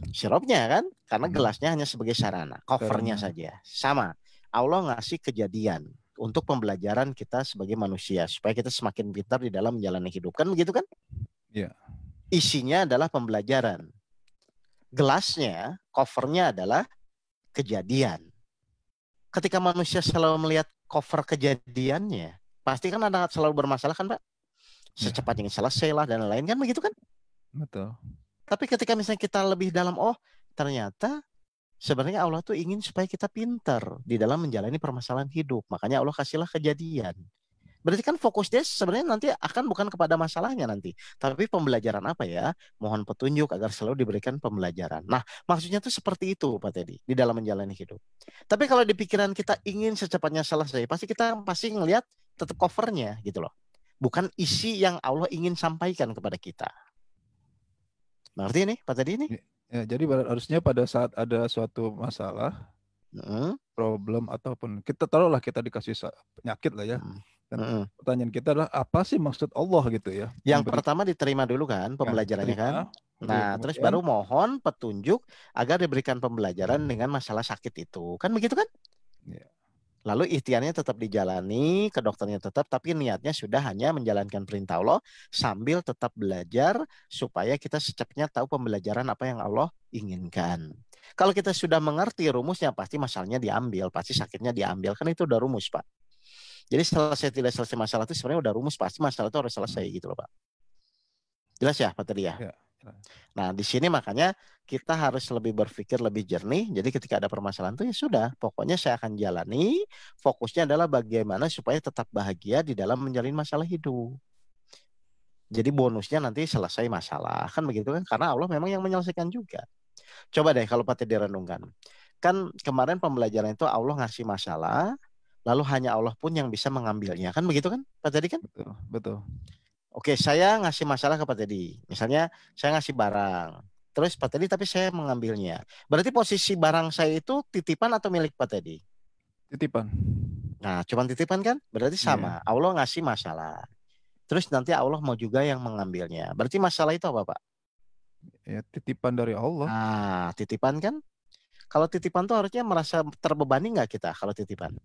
Sirupnya kan, karena gelasnya hanya sebagai sarana, covernya saja. Sama, Allah ngasih kejadian untuk pembelajaran kita sebagai manusia supaya kita semakin pintar di dalam menjalani hidup, kan begitu kan? Iya. Isinya adalah pembelajaran. Gelasnya, covernya adalah kejadian. Ketika manusia selalu melihat cover kejadiannya, pasti kan ada selalu bermasalah kan, Pak? Secepatnya selesai lah dan lain-lain kan begitu kan? Betul. Tapi ketika misalnya kita lebih dalam, ternyata sebenarnya Allah tuh ingin supaya kita pintar di dalam menjalani permasalahan hidup. Makanya Allah kasihlah kejadian. Berarti kan fokus dia sebenarnya nanti akan bukan kepada masalahnya nanti. Tapi pembelajaran apa ya? Mohon petunjuk agar selalu diberikan pembelajaran. Nah, maksudnya tuh seperti itu Pak Teddy di dalam menjalani hidup. Tapi kalau di pikiran kita ingin secepatnya selesai, pasti ngelihat tetap covernya gitu loh. Bukan isi yang Allah ingin sampaikan kepada kita. Ngerti nih Pak Teddy ini? Ya, jadi harusnya pada saat ada suatu masalah, problem ataupun kita taruhlah kita dikasih penyakit lah ya. Dan pertanyaan kita adalah apa sih maksud Allah gitu ya? Yang pertama diterima dulu kan pembelajarannya kan. Nah, terus baru mohon petunjuk agar diberikan pembelajaran dengan masalah sakit itu. Kan begitu kan? Ya. Lalu ikhtiarnya tetap dijalani, ke dokternya tetap, tapi niatnya sudah hanya menjalankan perintah Allah sambil tetap belajar supaya kita secepatnya tahu pembelajaran apa yang Allah inginkan. Kalau kita sudah mengerti rumusnya, pasti masalahnya diambil, pasti sakitnya diambil. Kan itu udah rumus, Pak. Jadi selesai tidak selesai masalah itu sebenarnya udah rumus, pasti masalah itu harus selesai gitu loh, Pak. Jelas ya, Pak tadi ya? Nah, di sini makanya kita harus lebih berpikir lebih jernih. Jadi ketika ada permasalahan itu ya sudah, pokoknya saya akan jalani. Fokusnya adalah bagaimana supaya tetap bahagia di dalam menjalani masalah hidup. Jadi bonusnya nanti selesai masalah. Kan begitu kan? Karena Allah memang yang menyelesaikan juga. Coba deh kalau Pak Teddy renungkan. Kan kemarin pembelajaran itu Allah ngasih masalah, lalu hanya Allah pun yang bisa mengambilnya. Kan begitu kan Pak Teddy kan? Betul, betul. Oke, saya ngasih masalah ke Pak Teddy. Misalnya saya ngasih barang. Terus Pak Teddy tapi saya mengambilnya. Berarti posisi barang saya itu titipan atau milik Pak Teddy? Titipan. Nah, cuman titipan kan? Berarti sama. Allah ngasih masalah. Terus nanti Allah mau juga yang mengambilnya. Berarti masalah itu apa, Pak? Ya, titipan dari Allah. Nah, titipan kan? Kalau titipan tuh harusnya merasa terbebani nggak kita kalau titipan?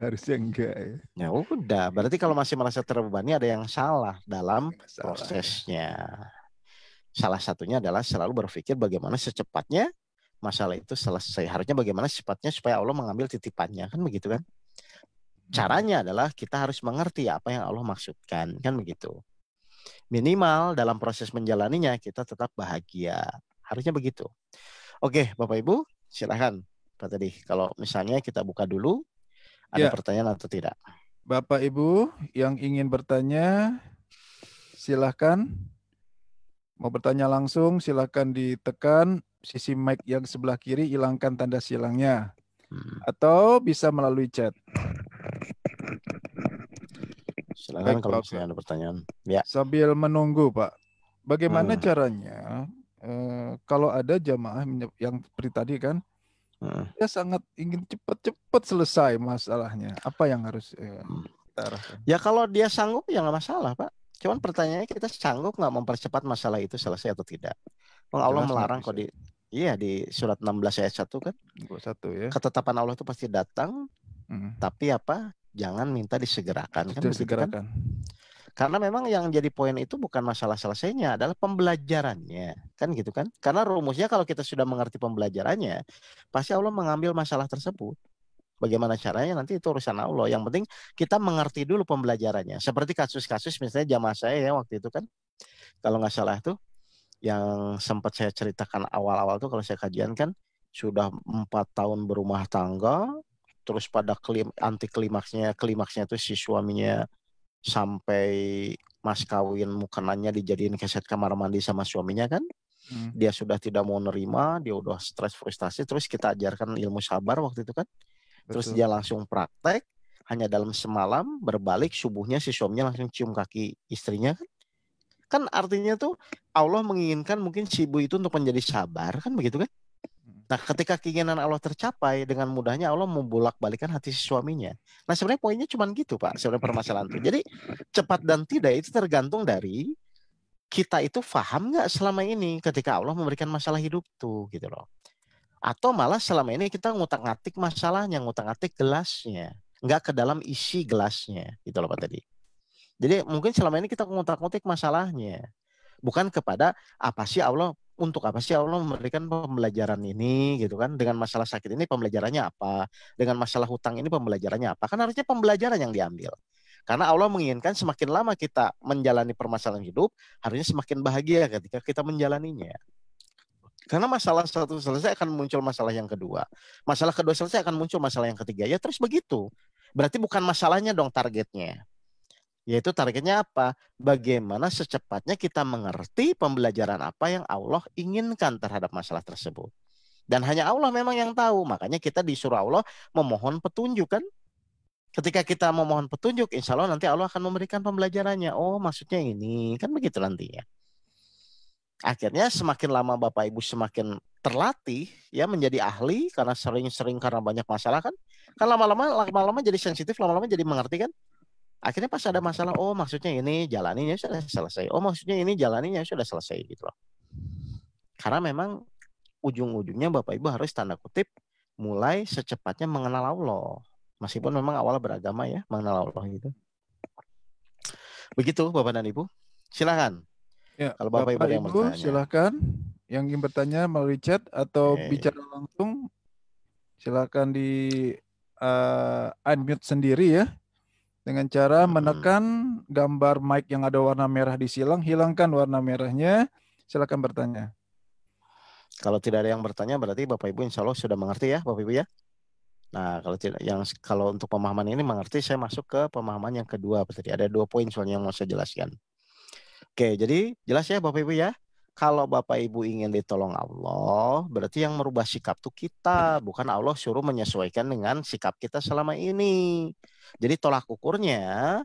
Harusnya enggak ya. Ya udah, berarti kalau masih merasa terbebani ada yang salah dalam prosesnya. Salah satunya adalah selalu berpikir bagaimana secepatnya masalah itu selesai. Harusnya bagaimana secepatnya supaya Allah mengambil titipannya, kan begitu kan? Caranya adalah kita harus mengerti apa yang Allah maksudkan, kan begitu. Minimal dalam proses menjalaninya kita tetap bahagia. Harusnya begitu. Oke, Bapak Ibu, silahkan Pak Teddy. Kalau misalnya kita buka dulu, ada pertanyaan atau tidak? Bapak Ibu yang ingin bertanya, silahkan. Mau bertanya langsung, silahkan ditekan sisi mic yang sebelah kiri, hilangkan tanda silangnya. Atau bisa melalui chat. Silahkan kalau misalnya ada pertanyaan. Ya. Sambil menunggu Pak, bagaimana caranya kalau ada jamaah yang seperti tadi kan, dia sangat ingin cepat-cepat selesai masalahnya. Apa yang harus kita arahkan? Ya kalau dia sanggup ya nggak masalah Pak. Cuman pertanyaannya kita sanggup nggak mempercepat masalah itu selesai atau tidak. Allah Jelas nggak melarang bisa. kok di surat 16 ayat 1 kan. 21 ya. Ketetapan Allah itu pasti datang, tapi apa? Jangan minta disegerakan kan begitu kan? Disegerakan. Karena memang yang jadi poin itu bukan masalah selesainya, adalah pembelajarannya, kan gitu kan? Karena rumusnya kalau kita sudah mengerti pembelajarannya, pasti Allah mengambil masalah tersebut. Bagaimana caranya nanti itu urusan Allah. Yang penting kita mengerti dulu pembelajarannya. Seperti kasus-kasus misalnya jamaah saya ya waktu itu kan, kalau nggak salah tuh, yang sempat saya ceritakan awal-awal tuh kalau saya kajian kan, sudah 4 tahun berumah tangga, terus pada klimaksnya tuh si suaminya sampai mas kawin mukenannya dijadiin keset kamar mandi sama suaminya kan. Dia sudah tidak mau nerima, dia udah stres frustasi, terus kita ajarkan ilmu sabar waktu itu kan. Terus Betul. dia langsung praktek, hanya dalam semalam berbalik subuhnya si suaminya langsung cium kaki istrinya kan. Kan artinya tuh Allah menginginkan mungkin si ibu itu untuk menjadi sabar kan begitu kan. Nah, ketika keinginan Allah tercapai, dengan mudahnya Allah membolak-balikan hati si suaminya. Nah, sebenarnya poinnya cuma gitu, Pak. Sebenarnya permasalahan itu. Jadi, cepat dan tidak itu tergantung dari kita itu paham nggak selama ini ketika Allah memberikan masalah hidup tuh, gitu loh. Atau malah selama ini kita ngutak-ngatik masalahnya, ngutak-ngatik gelasnya. Nggak ke dalam isi gelasnya, gitu loh Pak tadi. Jadi, mungkin selama ini kita ngutak-ngutik masalahnya. Bukan kepada untuk apa sih Allah memberikan pembelajaran ini gitu kan, dengan masalah sakit ini pembelajarannya apa, dengan masalah hutang ini pembelajarannya apa, kan harusnya pembelajaran yang diambil, karena Allah menginginkan semakin lama kita menjalani permasalahan hidup harusnya semakin bahagia ketika kita menjalaninya, karena masalah satu selesai akan muncul masalah yang kedua, masalah kedua selesai akan muncul masalah yang ketiga, ya terus begitu, berarti bukan masalahnya dong targetnya. Yaitu targetnya apa? Bagaimana secepatnya kita mengerti pembelajaran apa yang Allah inginkan terhadap masalah tersebut. Dan hanya Allah memang yang tahu. Makanya kita disuruh Allah memohon petunjuk kan. Ketika kita memohon petunjuk, insya Allah nanti Allah akan memberikan pembelajarannya. Oh maksudnya ini. Kan begitu nantinya. Akhirnya semakin lama Bapak Ibu semakin terlatih ya menjadi ahli karena sering-sering karena banyak masalah kan. Kan lama-lama jadi sensitif, lama-lama jadi mengerti kan. Akhirnya pas ada masalah, oh maksudnya ini jalaninya sudah selesai. Oh maksudnya ini jalaninya sudah selesai gitu loh. Karena memang ujung-ujungnya Bapak Ibu harus tanda kutip mulai secepatnya mengenal Allah. Meskipun memang awalnya beragama ya, mengenal Allah gitu. Begitu Bapak dan Ibu. Silakan. Ya, Kalau Bapak Ibu ada yang bertanya. Silakan. Yang ingin bertanya melalui chat atau bicara langsung, silakan di unmute sendiri ya. Dengan cara menekan gambar mic yang ada warna merah di silang, hilangkan warna merahnya, silakan bertanya. Kalau tidak ada yang bertanya, berarti Bapak Ibu insya Allah sudah mengerti ya Bapak Ibu ya. Nah kalau untuk pemahaman ini mengerti, saya masuk ke pemahaman yang kedua. Tadi ada 2 poin soalnya yang mau saya jelaskan. Oke, jadi jelas ya Bapak Ibu ya. Kalau Bapak Ibu ingin ditolong Allah, berarti yang merubah sikap tuh kita, bukan Allah suruh menyesuaikan dengan sikap kita selama ini. Jadi tolak ukurnya,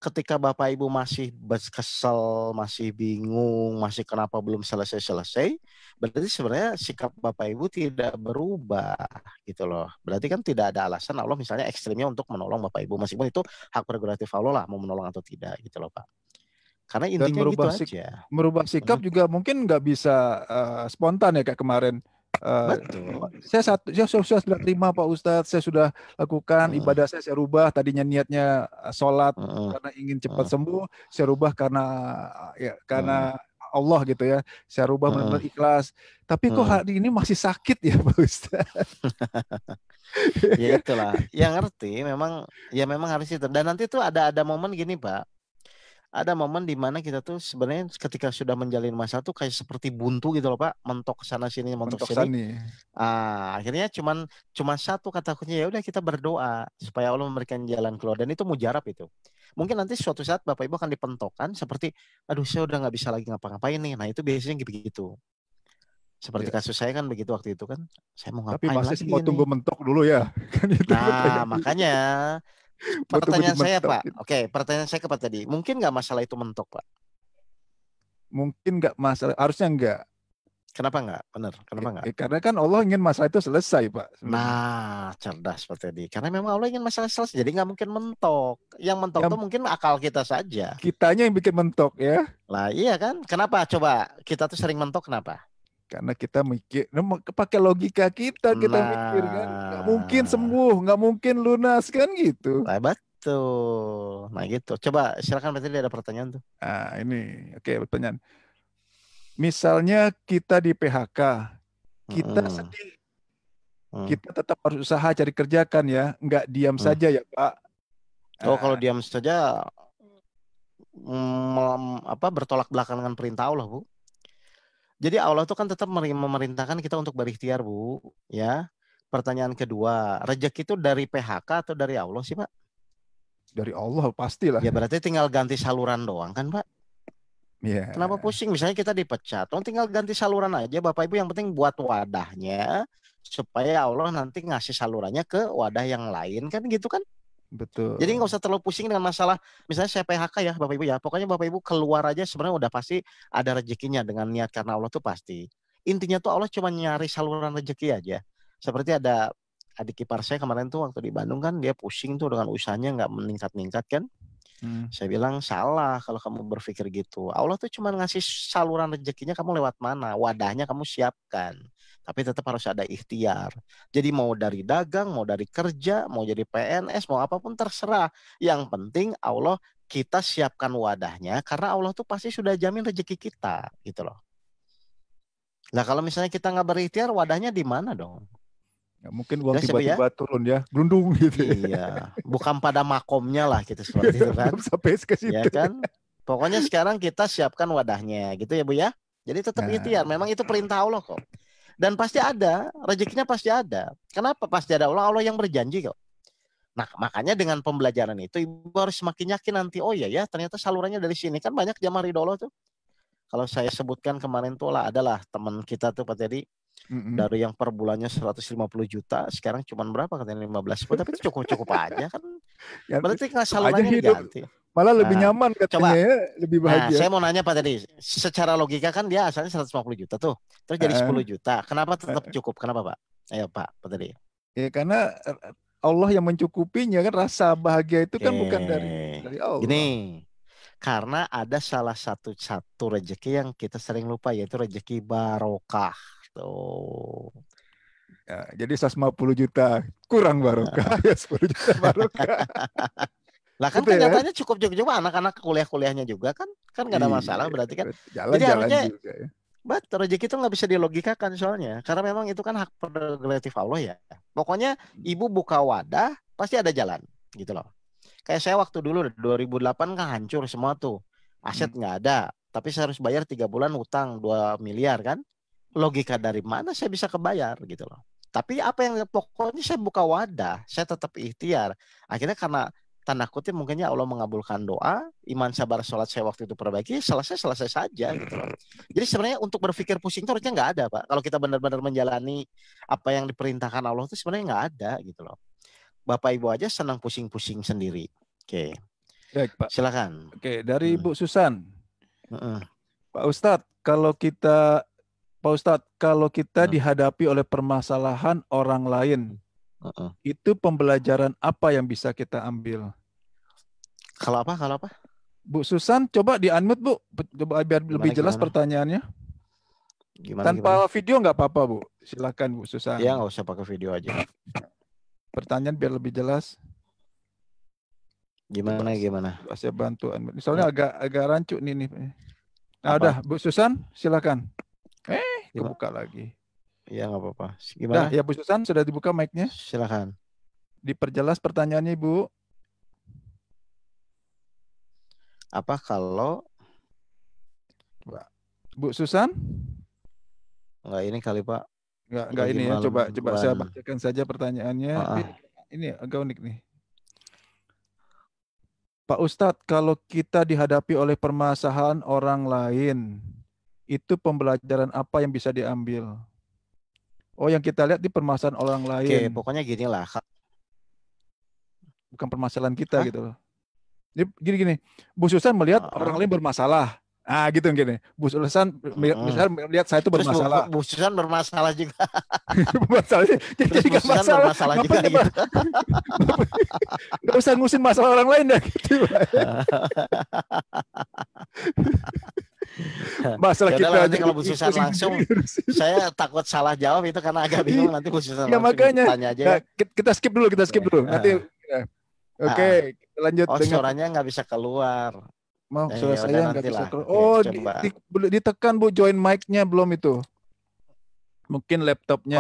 ketika Bapak Ibu masih kesel, masih bingung, masih kenapa belum selesai-selesai, berarti sebenarnya sikap Bapak Ibu tidak berubah gitu loh. Berarti kan tidak ada alasan Allah misalnya ekstrimnya untuk menolong Bapak Ibu, meskipun itu hak prerogatif Allah lah mau menolong atau tidak gitu loh Pak. Karena intinya Dan gitu aja. Merubah sikap juga mungkin nggak bisa spontan ya kayak kemarin. Betul. Saya sudah terima Pak Ustadz, saya sudah lakukan ibadah saya rubah, tadinya niatnya sholat karena ingin cepat sembuh, saya rubah karena Allah gitu ya, saya rubah benar-benar ikhlas. Tapi kok hari ini masih sakit ya Pak Ustadz? Ya itulah, yang ngerti memang harus itu. Dan nanti tuh ada momen gini Pak. Ada momen di mana kita tuh sebenarnya ketika sudah menjalin masa tuh kayak seperti buntu gitu loh Pak, mentok ke sana sini, mentok sini. Akhirnya cuma satu kata kuncinya, ya udah kita berdoa supaya Allah memberikan jalan keluar, dan itu mujarab itu. Mungkin nanti suatu saat Bapak Ibu akan dipentokkan seperti, aduh saya udah nggak bisa lagi ngapa-ngapain nih. Nah itu biasanya begitu. Seperti kasus saya kan begitu waktu itu kan, saya mau ngapain lagi. Tapi masih mau tunggu mentok dulu ya. Nah makanya. Pertanyaan saya Pak, pertanyaan saya ke Pak tadi, mungkin nggak masalah itu mentok Pak? Mungkin nggak masalah, harusnya nggak. Kenapa enggak? Benar, kenapa enggak? Karena kan Allah ingin masalah itu selesai, Pak. Sebenarnya. Nah, cerdas Pak Teddy. Karena memang Allah ingin masalah selesai, jadi nggak mungkin mentok. Yang mentok Yang tuh mungkin akal kita saja. kitanya yang bikin mentok ya. Lah iya kan? Kenapa? Coba kita tuh sering mentok kenapa? Karena kita mikir, pakai logika kita mikir kan, nggak mungkin Nah, sembuh, nggak mungkin lunas kan gitu. betul. Nah gitu. Coba silakan Pak Teddy, ada pertanyaan tuh. Nah ini, oke pertanyaan. Misalnya kita di PHK, kita sedih, kita tetap harus usaha cari kerja kan ya, nggak diam saja ya Pak. Oh kalau diam saja bertolak belakang dengan perintah Allah, Bu. Jadi Allah itu kan tetap memerintahkan kita untuk berikhtiar, Bu. Ya. Pertanyaan kedua, rezeki itu dari PHK atau dari Allah sih, Pak? Dari Allah pastilah. Ya berarti tinggal ganti saluran doang kan, Pak? Yeah. Kenapa pusing? Misalnya kita dipecat, tinggal ganti saluran aja, Bapak Ibu. Yang penting buat wadahnya supaya Allah nanti ngasih salurannya ke wadah yang lain kan, gitu kan? Betul. Jadi nggak usah terlalu pusing dengan masalah, misalnya saya PHK ya Bapak Ibu ya. Pokoknya Bapak Ibu keluar aja sebenarnya udah pasti ada rezekinya dengan niat karena Allah tuh pasti. Intinya tuh Allah cuma nyari saluran rezeki aja. Seperti ada adik ipar saya kemarin tuh waktu di Bandung kan, dia pusing tuh dengan usahanya nggak meningkat-ningkat kan. Saya bilang salah kalau kamu berpikir gitu. Allah tuh cuma ngasih saluran rezekinya, kamu lewat mana, wadahnya kamu siapkan. Tapi tetap harus ada ikhtiar. Jadi mau dari dagang, mau dari kerja, mau jadi PNS, mau apapun terserah. Yang penting Allah kita siapkan wadahnya, karena Allah tuh pasti sudah jamin rezeki kita, gitu loh. Nah kalau misalnya kita nggak berikhtiar, wadahnya di mana dong? Ya, mungkin uang tiba-tiba turun ya, gelundung gitu. Iya, bukan pada makomnya lah gitu seperti itu kan. Sampai ke situ. Ya kan. Pokoknya sekarang kita siapkan wadahnya, gitu ya Bu ya. Jadi tetap ikhtiar. Memang itu perintah Allah kok. Dan pasti ada, rezekinya pasti ada. Kenapa pasti ada? Allah yang berjanji kok. Nah makanya dengan pembelajaran itu Ibu harus semakin yakin nanti, oh iya ya ternyata salurannya dari sini. Kan banyak jamaah ridho tuh. Kalau saya sebutkan kemarin tuh lah adalah teman kita tuh Pak Teddy. Dari yang per bulannya 150 juta, sekarang cuma berapa katanya 15 juta, tapi itu cukup-cukup aja kan. Ya, berarti nggak salurannya diganti. Malah lebih nyaman katanya, ya, lebih bahagia. Saya mau nanya Pak tadi, secara logika kan dia asalnya 150 juta tuh, terus jadi 10 juta. Kenapa tetap cukup? Kenapa Pak? Ayo Pak tadi. Ya karena Allah yang mencukupinya kan, rasa bahagia itu kan bukan dari Allah. Gini, karena ada salah satu rezeki yang kita sering lupa, yaitu rezeki barokah. Tuh. Ya, jadi 150 juta kurang barokah, ya 10 juta barokah. Lah kan kenyataannya cukup anak-anak kuliahnya juga kan nggak ada masalah berarti kan. Jadi harusnya juga, ya. Betul, rezeki itu nggak bisa dilogikakan soalnya, karena memang itu kan hak prerogatif Allah ya. Pokoknya Ibu buka wadah pasti ada jalan gitu loh. Kayak saya waktu dulu 2008 kan hancur semua tuh, aset nggak ada, tapi saya harus bayar 3 bulan utang 2 miliar kan. Logika dari mana saya bisa kebayar gitu loh. Tapi apa yang pokoknya saya buka wadah, saya tetap ikhtiar. Akhirnya karena tanda kutip mungkinnya Allah mengabulkan doa, iman sabar sholat saya waktu itu perbaiki, selesai saja gitu loh. Jadi sebenarnya untuk berpikir pusing itu harusnya nggak ada Pak. Kalau kita benar-benar menjalani apa yang diperintahkan Allah itu sebenarnya nggak ada gitu loh. Bapak Ibu aja senang pusing-pusing sendiri. Oke. Baik Pak. Silakan. Oke, dari Bu Susan. Pak Ustadz, kalau kita dihadapi oleh permasalahan orang lain, itu pembelajaran apa yang bisa kita ambil? Kalau apa? Bu Susan, coba di-unmute Bu, coba biar lebih jelas pertanyaannya. Tanpa video nggak apa-apa Bu, silakan Bu Susan. Ya nggak usah pakai video aja. Pertanyaan biar lebih jelas. Gimana? Saya bantu unmute. Soalnya agak rancu nih. Nah, udah Bu Susan, silakan. Kebuka lagi. Iya nggak apa-apa. Gimana? Ya Bu Susan sudah dibuka mic-nya. Silakan. Diperjelas pertanyaannya Ibu. Apa kalau Bu Susan? Enggak ini kali Pak. Enggak ini ya. Coba saya bacakan saja pertanyaannya. Ini agak unik nih. Pak Ustadz, kalau kita dihadapi oleh permasalahan orang lain, itu pembelajaran apa yang bisa diambil? Oh, yang kita lihat di permasalahan orang lain. Oke, pokoknya gini lah. Bukan permasalahan kita gitu loh. Jadi gini, Bu Susan melihat orang lain bermasalah. Gitu gini. Bu Susan misalnya melihat saya itu Terus bermasalah. Bu Susan bermasalah juga. Masalahnya Terus jadi Bu nggak Susan masalah. bermasalah juga Ngapain gitu. Nggak usah ngurusin masalah orang lain ya gitu. Masalah Ya kita udahlah, aja nanti kalau Bu Susan pusing langsung, sendiri. saya takut salah jawab itu karena agak bingung. Nanti Bu Susan Ya langsung makanya tanya aja ya. kita skip dulu. Nanti oke, kita lanjut Oh, dengan suaranya nggak bisa keluar. Maaf, Ya suara udah saya nggak nanti bisa lah. keluar. Oke, Oh, coba. ditekan Bu, join mic-nya belum itu. Mungkin laptopnya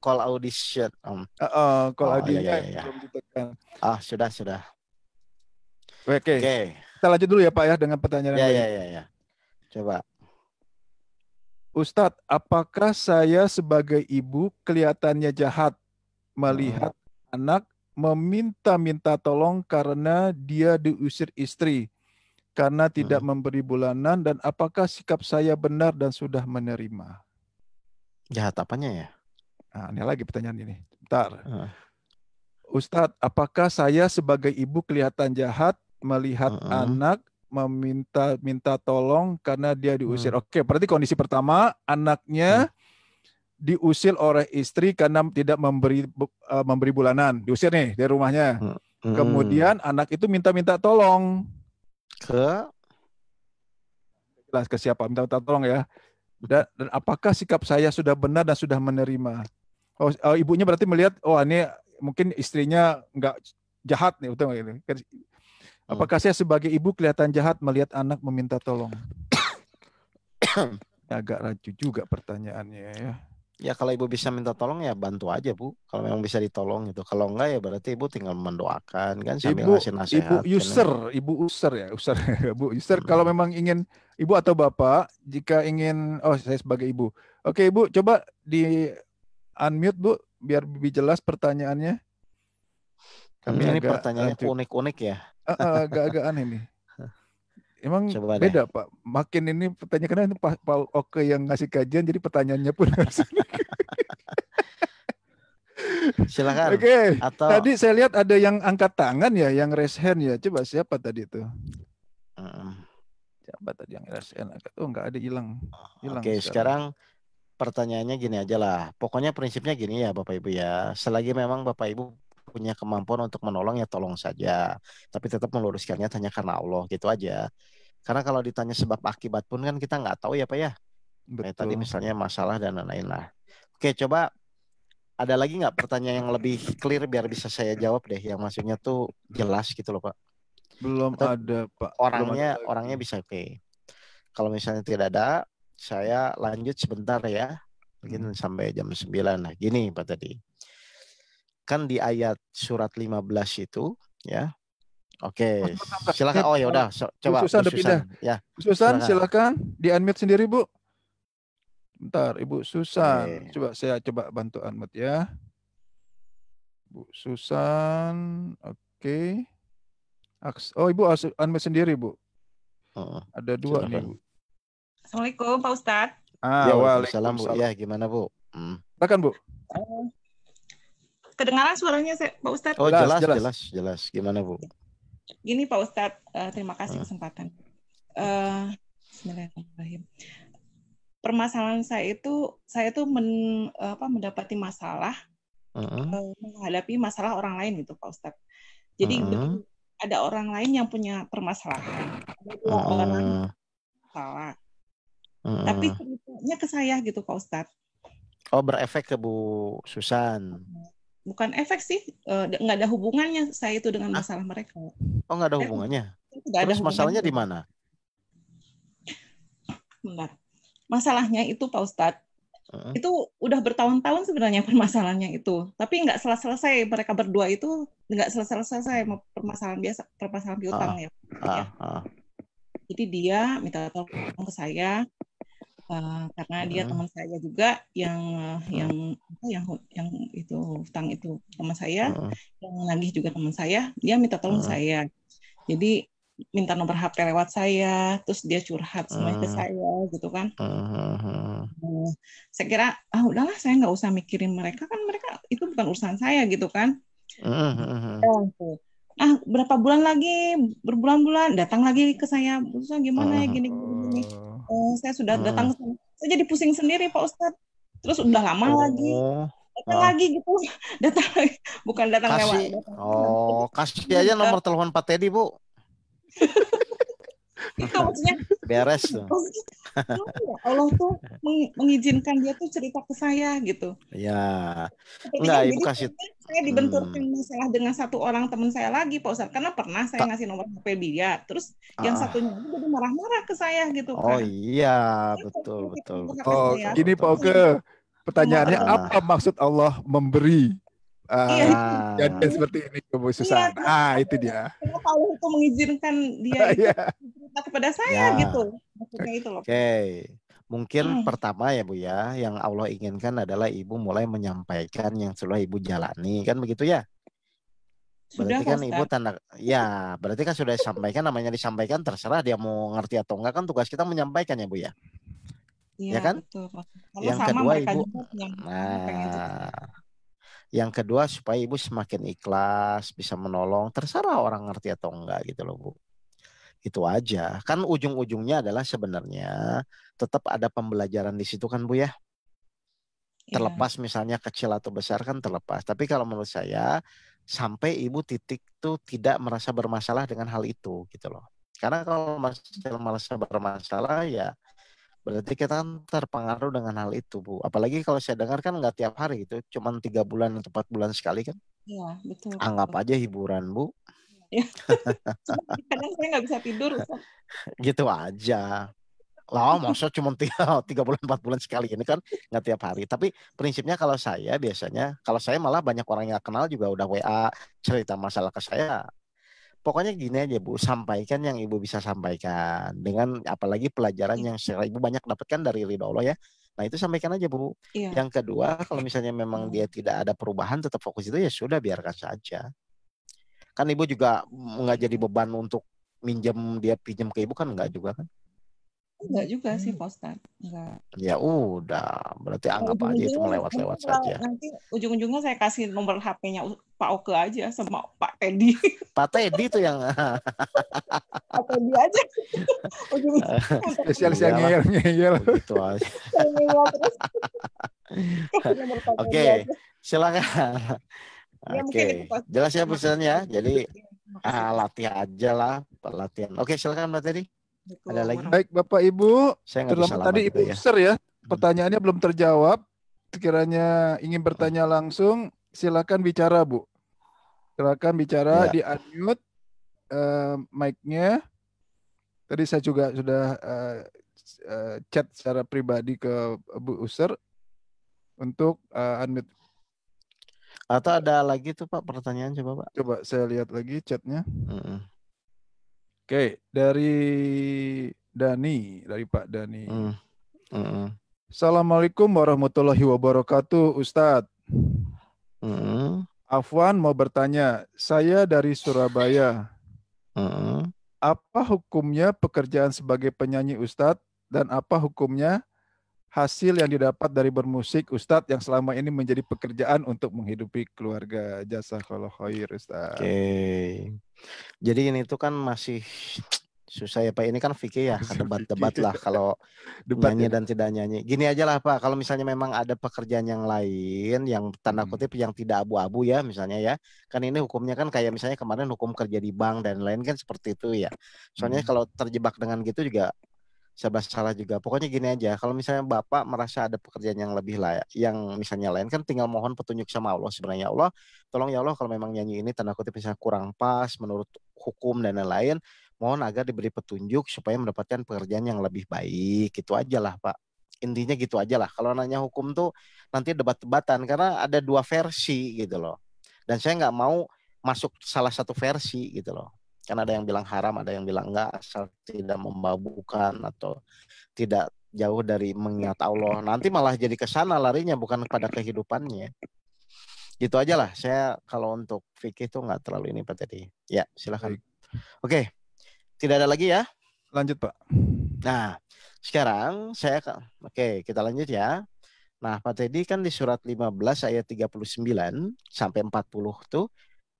Call audition. Call Oh, audionya iya. belum ditekan. Sudah. Oke. Kita lanjut dulu ya Pak ya dengan pertanyaan yang lain. Ya. Coba. Ustadz, apakah saya sebagai ibu kelihatannya jahat melihat anak meminta-minta tolong karena dia diusir istri karena tidak memberi bulanan, dan apakah sikap saya benar dan sudah menerima? Jahat apanya ya? Ini lagi pertanyaan ini. Bentar. Ustadz, apakah saya sebagai ibu kelihatan jahat melihat anak meminta tolong karena dia diusir? Oke, berarti kondisi pertama, anaknya diusir oleh istri karena tidak memberi bulanan. Diusir nih dari rumahnya. Kemudian anak itu minta tolong. Jelas ke siapa? Minta tolong ya. Dan apakah sikap saya sudah benar dan sudah menerima? Ibunya berarti melihat, ini mungkin istrinya nggak jahat nih, betul nggak ini? Apakah saya sebagai ibu kelihatan jahat melihat anak meminta tolong? Agak rancu juga pertanyaannya ya. Ya kalau ibu bisa minta tolong ya bantu aja Bu. Kalau memang bisa ditolong gitu. Kalau enggak ya berarti ibu tinggal mendoakan kan sambil ngasih nasihat. Ibu user kalau memang ingin, ibu atau bapak jika ingin, saya sebagai ibu. Oke Ibu, coba di unmute Bu biar lebih jelas pertanyaannya. Ini pertanyaannya unik-unik ya. Agak-agak aneh nih. Emang coba beda deh. Pak. Makin ini pertanyaannya Pak Oke yang ngasih kajian, jadi pertanyaannya pun harus. Silakan. Oke. Tadi saya lihat ada yang angkat tangan ya, yang raise hand ya. Coba siapa tadi itu? Siapa tadi yang raise hand? Nggak ada, hilang. Oke, sekarang pertanyaannya gini aja lah. Pokoknya prinsipnya gini ya Bapak Ibu ya. Selagi memang Bapak Ibu punya kemampuan untuk menolong ya tolong saja. Tapi tetap meluruskannya hanya karena Allah gitu aja. Karena kalau ditanya sebab akibat pun kan kita nggak tahu ya Pak ya. Kayak tadi misalnya masalah dan lain-lain lah. Oke, coba ada lagi nggak pertanyaan yang lebih clear biar bisa saya jawab deh. Yang maksudnya tuh jelas gitu loh Pak. Belum ada Pak. Orangnya bisa oke. Kalau misalnya tidak ada, saya lanjut sebentar ya. Mungkin sampai jam 9. Nah gini Pak tadi. Kan di ayat surat 15 itu ya. Oke, silakan. Oh ya udah, coba Bu Susan. Ya. Bu Susan silakan di-unmute sendiri Bu. Bentar, Ibu Susan. Coba saya bantu unmute ya. Bu Susan, oke. Oh Ibu unmute sendiri Bu. Ada 2 nih Bu. Assalamualaikum Pak Ustadz. Waalaikumsalam Bu. Ya gimana Bu? Silakan Bu. Kedengaran suaranya Pak Ustadz? Oh jelas. Gimana Bu? Gini Pak Ustadz, terima kasih kesempatan. Bismillahirrahmanirrahim. Permasalahan saya itu mendapati masalah, menghadapi masalah orang lain gitu Pak Ustadz. Jadi ada orang lain yang punya permasalahan, ada 2 orang salah. Tapi ceritanya ke saya gitu Pak Ustadz. Oh berefek ke Bu Susan? Bukan efek sih, nggak ada hubungannya saya itu dengan masalah mereka. Oh nggak ada hubungannya? Terus masalahnya di mana? Bentar. Masalahnya itu Pak Ustadz, itu udah bertahun-tahun sebenarnya permasalahannya itu. Tapi nggak selesai, mereka berdua itu nggak selesai permasalahan piutang ya. Jadi dia minta tolong ke saya, karena dia teman saya juga yang itu hutang itu teman saya, yang nagih juga teman saya, dia minta tolong saya. Jadi minta nomor HP lewat saya, terus dia curhat semuanya ke saya gitu kan. Saya kira udahlah, saya nggak usah mikirin mereka, kan mereka itu bukan urusan saya gitu kan. Berapa bulan lagi, berbulan-bulan datang lagi ke saya, gimana ya gini. nih. Saya sudah datang, saya jadi pusing sendiri Pak Ustadz. Terus udah lama lagi, datang lagi gitu, datang lagi. Bukan datang lewat. Kasih aja nomor telepon Pak Teddy, Bu. Itu maksudnya beres tuh. Allah tuh mengizinkan dia tuh cerita ke saya gitu. Ya. Enggak, Ibu kasih. Saya dibenturkan masalah dengan satu orang teman saya lagi, Pak Ustadz. Karena pernah saya ngasih nomor HP dia, terus yang satunya jadi marah-marah ke saya gitu kan. Oh iya, betul. Gini Pak Oke, pertanyaannya apa maksud Allah memberi? Jadi seperti ini Bu Susan. Itu dia. Kenapa Allah itu mengizinkan dia cerita kepada saya gitu? Maksudnya itu loh. Oke. Mungkin pertama ya Bu ya, yang Allah inginkan adalah Ibu mulai menyampaikan yang sudah Ibu jalani, kan begitu ya? Berarti kan Ibu berarti kan sudah disampaikan, namanya disampaikan, terserah dia mau ngerti atau enggak, kan tugas kita menyampaikan ya Bu ya. Iya, ya kan? Betul. Yang kedua Ibu, yang kedua supaya Ibu semakin ikhlas, bisa menolong, terserah orang ngerti atau enggak gitu loh Bu. Itu aja. Kan ujung-ujungnya adalah sebenarnya tetap ada pembelajaran di situ kan Bu ya. Terlepas misalnya kecil atau besar kan terlepas. Tapi kalau menurut saya sampai Ibu titik tuh tidak merasa bermasalah dengan hal itu gitu loh. Karena kalau merasa bermasalah ya berarti kita kan terpengaruh dengan hal itu Bu. Apalagi kalau saya dengar kan nggak tiap hari gitu, cuma 3 bulan atau 4 bulan sekali kan. Iya betul. Anggap aja hiburan Bu. Ya. Kadang saya nggak bisa tidur. Gitu aja. Lah masa cuma 3 bulan 4 bulan sekali, ini kan nggak tiap hari. Tapi prinsipnya kalau saya biasanya, kalau saya malah banyak orang yang kenal juga udah WA cerita masalah ke saya. Pokoknya gini aja Bu, sampaikan yang Ibu bisa sampaikan dengan apalagi pelajaran yang Ibu banyak dapatkan dari ridho Allah ya. Nah itu sampaikan aja Bu. Yang kedua, kalau misalnya memang dia tidak ada perubahan, tetap fokus itu ya sudah, biarkan saja. Kan Ibu juga nggak jadi beban untuk dia pinjam ke Ibu kan, enggak juga kan? Enggak juga sih Pak Ustadz. Enggak. Ya udah, berarti anggap aja itu melewat-lewat saja. Nanti ujung-ujungnya saya kasih nomor HP-nya Pak Oke aja sama Pak Teddy. Pak Teddy tuh yang Pak Teddy aja. Spesialis yang ngeyel. Gitu aja. Oke, silakan. Oke, jelas ya pesannya. Jadi latih aja lah, pelatihan. Oke, silakan Mbak Teddy. Ada lagi? Baik Bapak Ibu, terutama tadi Ibu User ya, pertanyaannya belum terjawab. Sekiranya ingin bertanya langsung, silakan bicara Bu. Silakan bicara, di unmute mic-nya. Tadi saya juga sudah chat secara pribadi ke Bu User untuk unmute. Atau ada lagi tuh Pak pertanyaan, coba Pak? Coba saya lihat lagi chatnya. Oke, dari Dani, dari Pak Dani. Assalamualaikum warahmatullahi wabarakatuh, Ustadz. Afwan mau bertanya, saya dari Surabaya. Apa hukumnya pekerjaan sebagai penyanyi Ustadz, dan apa hukumnya hasil yang didapat dari bermusik Ustadz yang selama ini menjadi pekerjaan untuk menghidupi keluarga? Jazakallahu khair Ustadz. Oke. Jadi ini tuh kan masih susah ya Pak, ini kan fikih ya, debat-debat lah kalau nyanyi dan tidak nyanyi. Gini aja lah Pak, kalau misalnya memang ada pekerjaan yang lain yang tanda kutip yang tidak abu-abu ya misalnya ya, kan ini hukumnya kan kayak misalnya kemarin hukum kerja di bank dan lain kan seperti itu ya. Soalnya kalau terjebak dengan gitu juga serba salah juga. Pokoknya gini aja, kalau misalnya Bapak merasa ada pekerjaan yang lebih layak, yang misalnya lain, kan tinggal mohon petunjuk sama Allah sebenarnya. Allah, tolong ya Allah kalau memang nyanyi ini tanda kutip misalnya kurang pas menurut hukum dan lain-lain, mohon agar diberi petunjuk supaya mendapatkan pekerjaan yang lebih baik. Gitu aja lah Pak. Intinya gitu aja lah. Kalau nanya hukum tuh nanti debat-debatan karena ada 2 versi gitu loh. Dan saya nggak mau masuk salah satu versi gitu loh. Karena ada yang bilang haram, ada yang bilang enggak, asal tidak memabukkan atau tidak jauh dari mengingat Allah. Nanti malah jadi ke sana larinya, bukan pada kehidupannya. Gitu aja lah. Saya kalau untuk fikih itu nggak terlalu ini Pak tadi. Ya, silakan. Oke. Tidak ada lagi ya? Lanjut Pak. Nah, sekarang kita lanjut ya. Nah, Pak Teddy kan di surat 15 ayat 39 sampai 40 tuh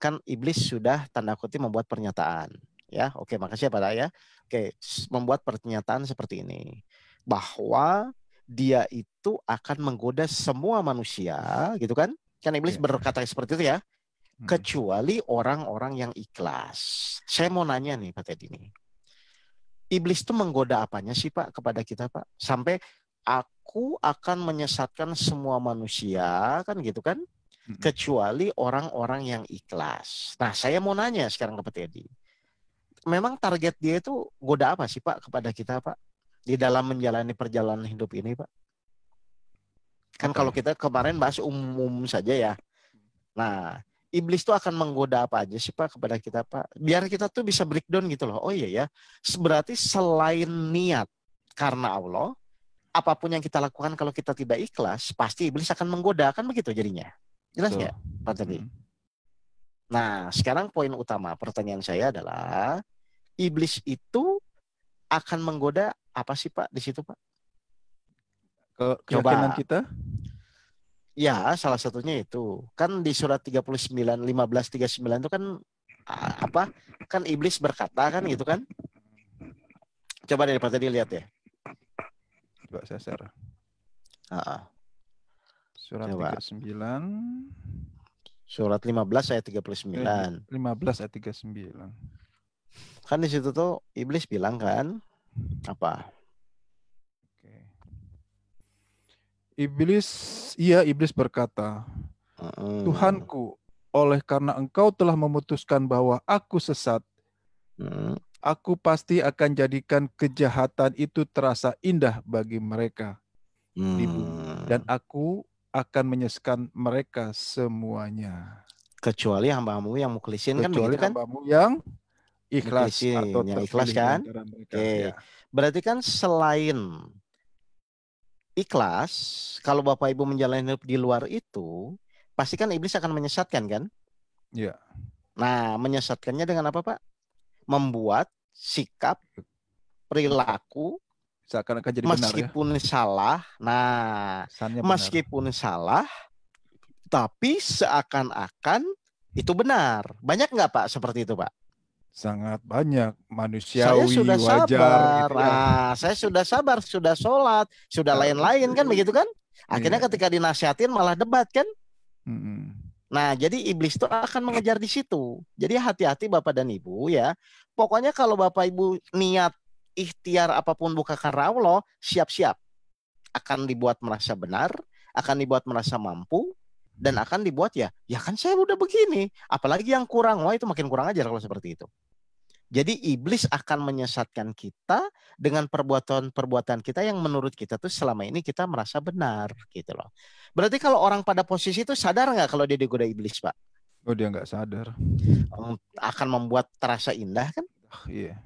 kan iblis sudah tanda kutip membuat pernyataan Ya, oke, makasih ya Pak ya. Oke, membuat pernyataan seperti ini bahwa dia itu akan menggoda semua manusia, gitu kan? Kan iblis berkata seperti itu ya. Kecuali orang-orang yang ikhlas. Saya mau nanya nih Pak Teddy nih. Iblis itu menggoda apanya sih Pak kepada kita Pak? Sampai aku akan menyesatkan semua manusia, kan gitu kan? Kecuali orang-orang yang ikhlas. Nah, saya mau nanya sekarang ke Pak Teddy. Memang target dia itu goda apa sih Pak kepada kita Pak? Di dalam menjalani perjalanan hidup ini Pak? Kan kalau kita kemarin bahas umum saja ya. Nah, iblis itu akan menggoda apa aja sih Pak kepada kita Pak? Biar kita tuh bisa breakdown gitu loh. Oh iya ya, berarti selain niat karena Allah, apapun yang kita lakukan kalau kita tidak ikhlas, pasti iblis akan menggoda, kan begitu jadinya. Jelas nggak Pak tadi? Nah, sekarang poin utama pertanyaan saya adalah, iblis itu akan menggoda apa sih Pak di situ Pak? Keyakinan kita? Ya, salah satunya itu. Kan di surat 39, 15:39 itu kan apa? Kan iblis berkata kan gitu kan? Coba dari Pak tadi lihat ya. Coba saya share. Surat Coba. 39. Surat 15 ayat 39. 15 ayat 39. Kan di situ tuh iblis bilang kan apa? Iblis berkata, Tuhanku, oleh karena engkau telah memutuskan bahwa aku sesat, aku pasti akan jadikan kejahatan itu terasa indah bagi mereka di bumi, dan aku akan menyesatkan mereka semuanya. Kecuali hamba-hambamu yang mukhlisin, kan begitu kan? Hamba-hambamu yang ikhlas atau yang ikhlas kan? Oke. Berarti kan selain ikhlas, kalau Bapak Ibu menjalani hidup di luar itu, pasti kan iblis akan menyesatkan kan? Iya. Nah, menyesatkannya dengan apa Pak? Membuat sikap, perilaku seakan-akan jadi meskipun benar, ya? Salah. Nah, meskipun salah, tapi seakan-akan itu benar. Banyak nggak Pak seperti itu Pak? Sangat banyak, manusiawi, saya sudah wajar. Sabar. Gitu ya. Saya sudah sabar, sudah sholat, sudah lain-lain kan begitu kan? Akhirnya ketika dinasihatin malah debat kan? Nah, jadi iblis itu akan mengejar di situ. Jadi hati-hati Bapak dan Ibu ya. Pokoknya kalau Bapak Ibu niat ikhtiar apapun bukan karena Allah, siap-siap. Akan dibuat merasa benar, akan dibuat merasa mampu, dan akan dibuat ya kan saya udah begini. Apalagi yang kurang, wah itu makin kurang ajar kalau seperti itu. Jadi iblis akan menyesatkan kita dengan perbuatan-perbuatan kita yang menurut kita tuh selama ini kita merasa benar gitu loh. Berarti kalau orang pada posisi itu sadar nggak kalau dia digoda iblis Pak? Oh dia nggak sadar. Akan membuat terasa indah kan? Iya.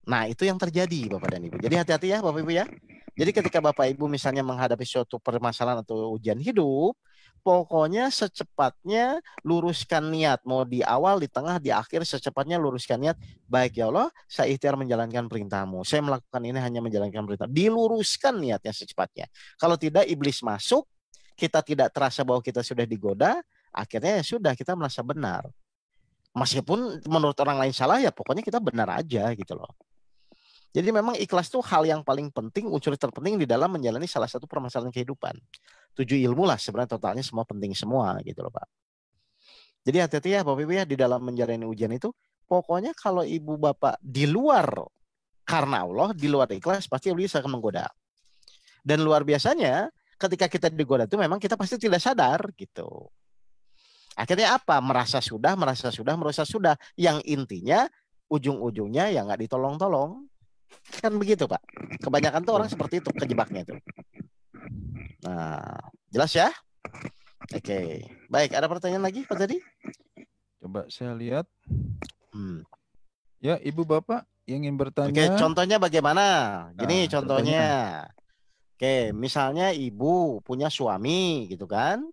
Nah itu yang terjadi Bapak dan Ibu. Jadi hati-hati ya Bapak Ibu ya. Jadi ketika Bapak Ibu misalnya menghadapi suatu permasalahan atau ujian hidup, pokoknya secepatnya luruskan niat. Mau di awal, di tengah, di akhir, secepatnya luruskan niat. Baik ya Allah, saya ikhtiar menjalankan perintah-Mu. Saya melakukan ini hanya menjalankan perintah. Diluruskan niatnya secepatnya. Kalau tidak, iblis masuk, kita tidak terasa bahwa kita sudah digoda, akhirnya ya sudah, kita merasa benar. Meskipun menurut orang lain salah, ya pokoknya kita benar aja gitu loh. Jadi memang ikhlas itu hal yang paling penting, unsur terpenting di dalam menjalani salah satu permasalahan kehidupan. 7 ilmu lah sebenarnya totalnya semua penting semua gitu loh Pak. Jadi hati-hati ya Bapak Ibu ya di dalam menjalani ujian itu. Pokoknya kalau Ibu Bapak di luar karena Allah, di luar ikhlas pasti iblis akan menggoda. Dan luar biasanya ketika kita digoda itu memang kita pasti tidak sadar gitu. Akhirnya apa? Merasa sudah. Yang intinya ujung-ujungnya ya nggak ditolong-tolong. Kan begitu Pak. Kebanyakan tuh orang seperti itu kejebaknya itu. Nah, jelas ya? Oke. Baik, ada pertanyaan lagi Pak tadi? Coba saya lihat. Ya, Ibu Bapak yang ingin bertanya. Oke, contohnya bagaimana? Gini contohnya. Oke, misalnya Ibu punya suami gitu kan.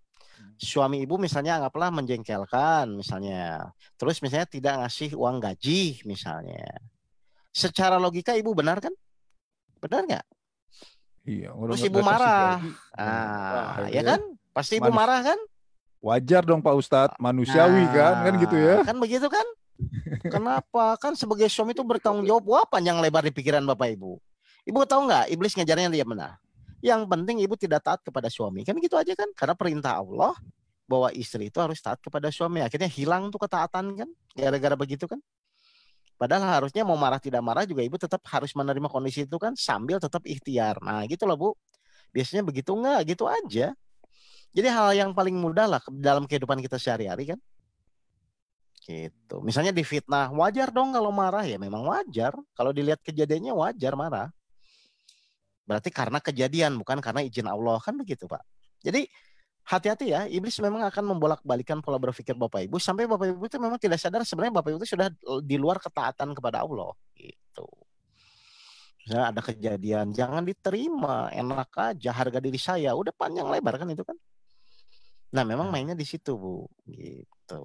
Suami Ibu misalnya anggaplah menjengkelkan misalnya. Terus misalnya tidak ngasih uang gaji misalnya. Secara logika Ibu benar kan? Benar nggak? Iya. Terus Ibu marah. Ya kan? Pasti Ibu marah kan? Wajar dong Pak Ustadz. Manusiawi kan gitu ya. Kan begitu kan? Kenapa? Kan sebagai suami itu bertanggung jawab. Wah, panjang lebar di pikiran Bapak Ibu. Ibu tahu nggak? Iblis ngajarnya dia benar. Yang penting ibu tidak taat kepada suami. Kan gitu aja kan? Karena perintah Allah bahwa istri itu harus taat kepada suami. Akhirnya hilang tuh ketaatan kan? Gara-gara begitu kan? Padahal harusnya mau marah tidak marah juga ibu tetap harus menerima kondisi itu kan sambil tetap ikhtiar. Nah gitu loh Bu. Biasanya begitu nggak? Gitu aja. Jadi hal yang paling mudah lah dalam kehidupan kita sehari-hari kan. Gitu. Misalnya difitnah, wajar dong kalau marah ya memang wajar. Kalau dilihat kejadiannya wajar marah. Berarti karena kejadian bukan karena izin Allah kan begitu Pak. Jadi hati-hati ya, iblis memang akan membolak-balikan pola berpikir Bapak Ibu sampai Bapak Ibu itu memang tidak sadar sebenarnya Bapak Ibu itu sudah di luar ketaatan kepada Allah gitu. Misalnya ada kejadian, jangan diterima, enak aja harga diri saya, udah panjang lebar kan itu kan. Nah, memang mainnya di situ, Bu. Gitu.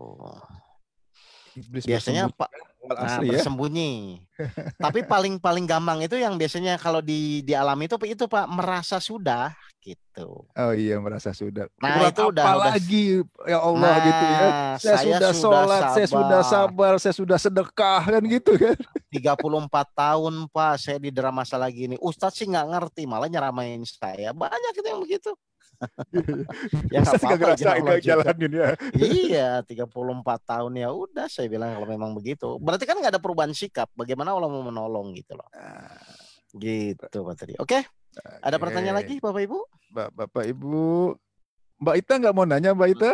Iblis Biasanya Pak bersembunyi. Tapi paling gampang itu yang biasanya kalau dialami itu Pak merasa sudah gitu. Oh iya merasa sudah. Nah kurang itu apa lagi ya Allah gitu ya. Saya sudah sholat, sabar. saya sudah sabar, saya sudah sedekah kan gitu kan. 34 tahun Pak saya didera masalah gini. Ustadz sih nggak ngerti malah nyeramain saya. Banyak itu yang begitu. Ya Ustadz nggak ngerasa nggak jalanin ya. Iya 34 tahun ya udah saya bilang kalau memang begitu. Berarti kan nggak ada perubahan sikap. Bagaimana Allah mau menolong gitu loh. Gitu Pak tadi. Oke. Ada pertanyaan lagi Bapak Ibu? Bapak Ibu, Mbak Ita nggak mau nanya Mbak Ita?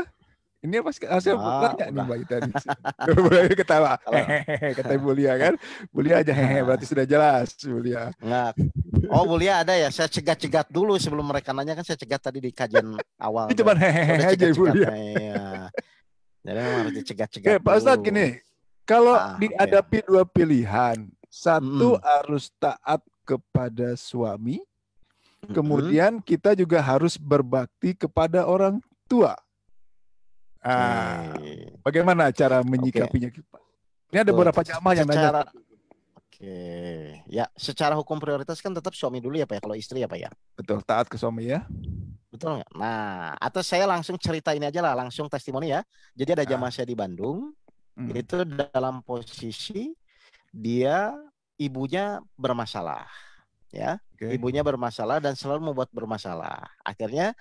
Ini apa saya bertanya nih Mbak Ita nih. Ketawa. Kata Bu Lia kan. Bu Lia aja berarti sudah jelas Bu Lia. Enggak. Oh Bu Lia ada ya. Saya cegat-cegat dulu sebelum mereka nanya kan saya cegat tadi di kajian awal. Itu cuma aja Bu Lia. Ya. Jadi memang harus dicegat-cegat. Pak Ustadz gini, kalau dihadapi dua pilihan, satu harus taat kepada suami, kemudian kita juga harus berbakti kepada orang tua. Bagaimana cara menyikapinya, Pak? Ini ada beberapa jamaah yang nanya. Ya, secara hukum prioritas kan tetap suami dulu ya Pak ya, kalau istri ya Pak ya. Betul, taat ke suami ya. Betul nggak? Nah, atau saya langsung cerita ini aja lah, langsung testimoni ya. Jadi ada jamaah saya di Bandung, itu dalam posisi dia ibunya bermasalah. Ya, ibunya bermasalah dan selalu membuat bermasalah. Akhirnya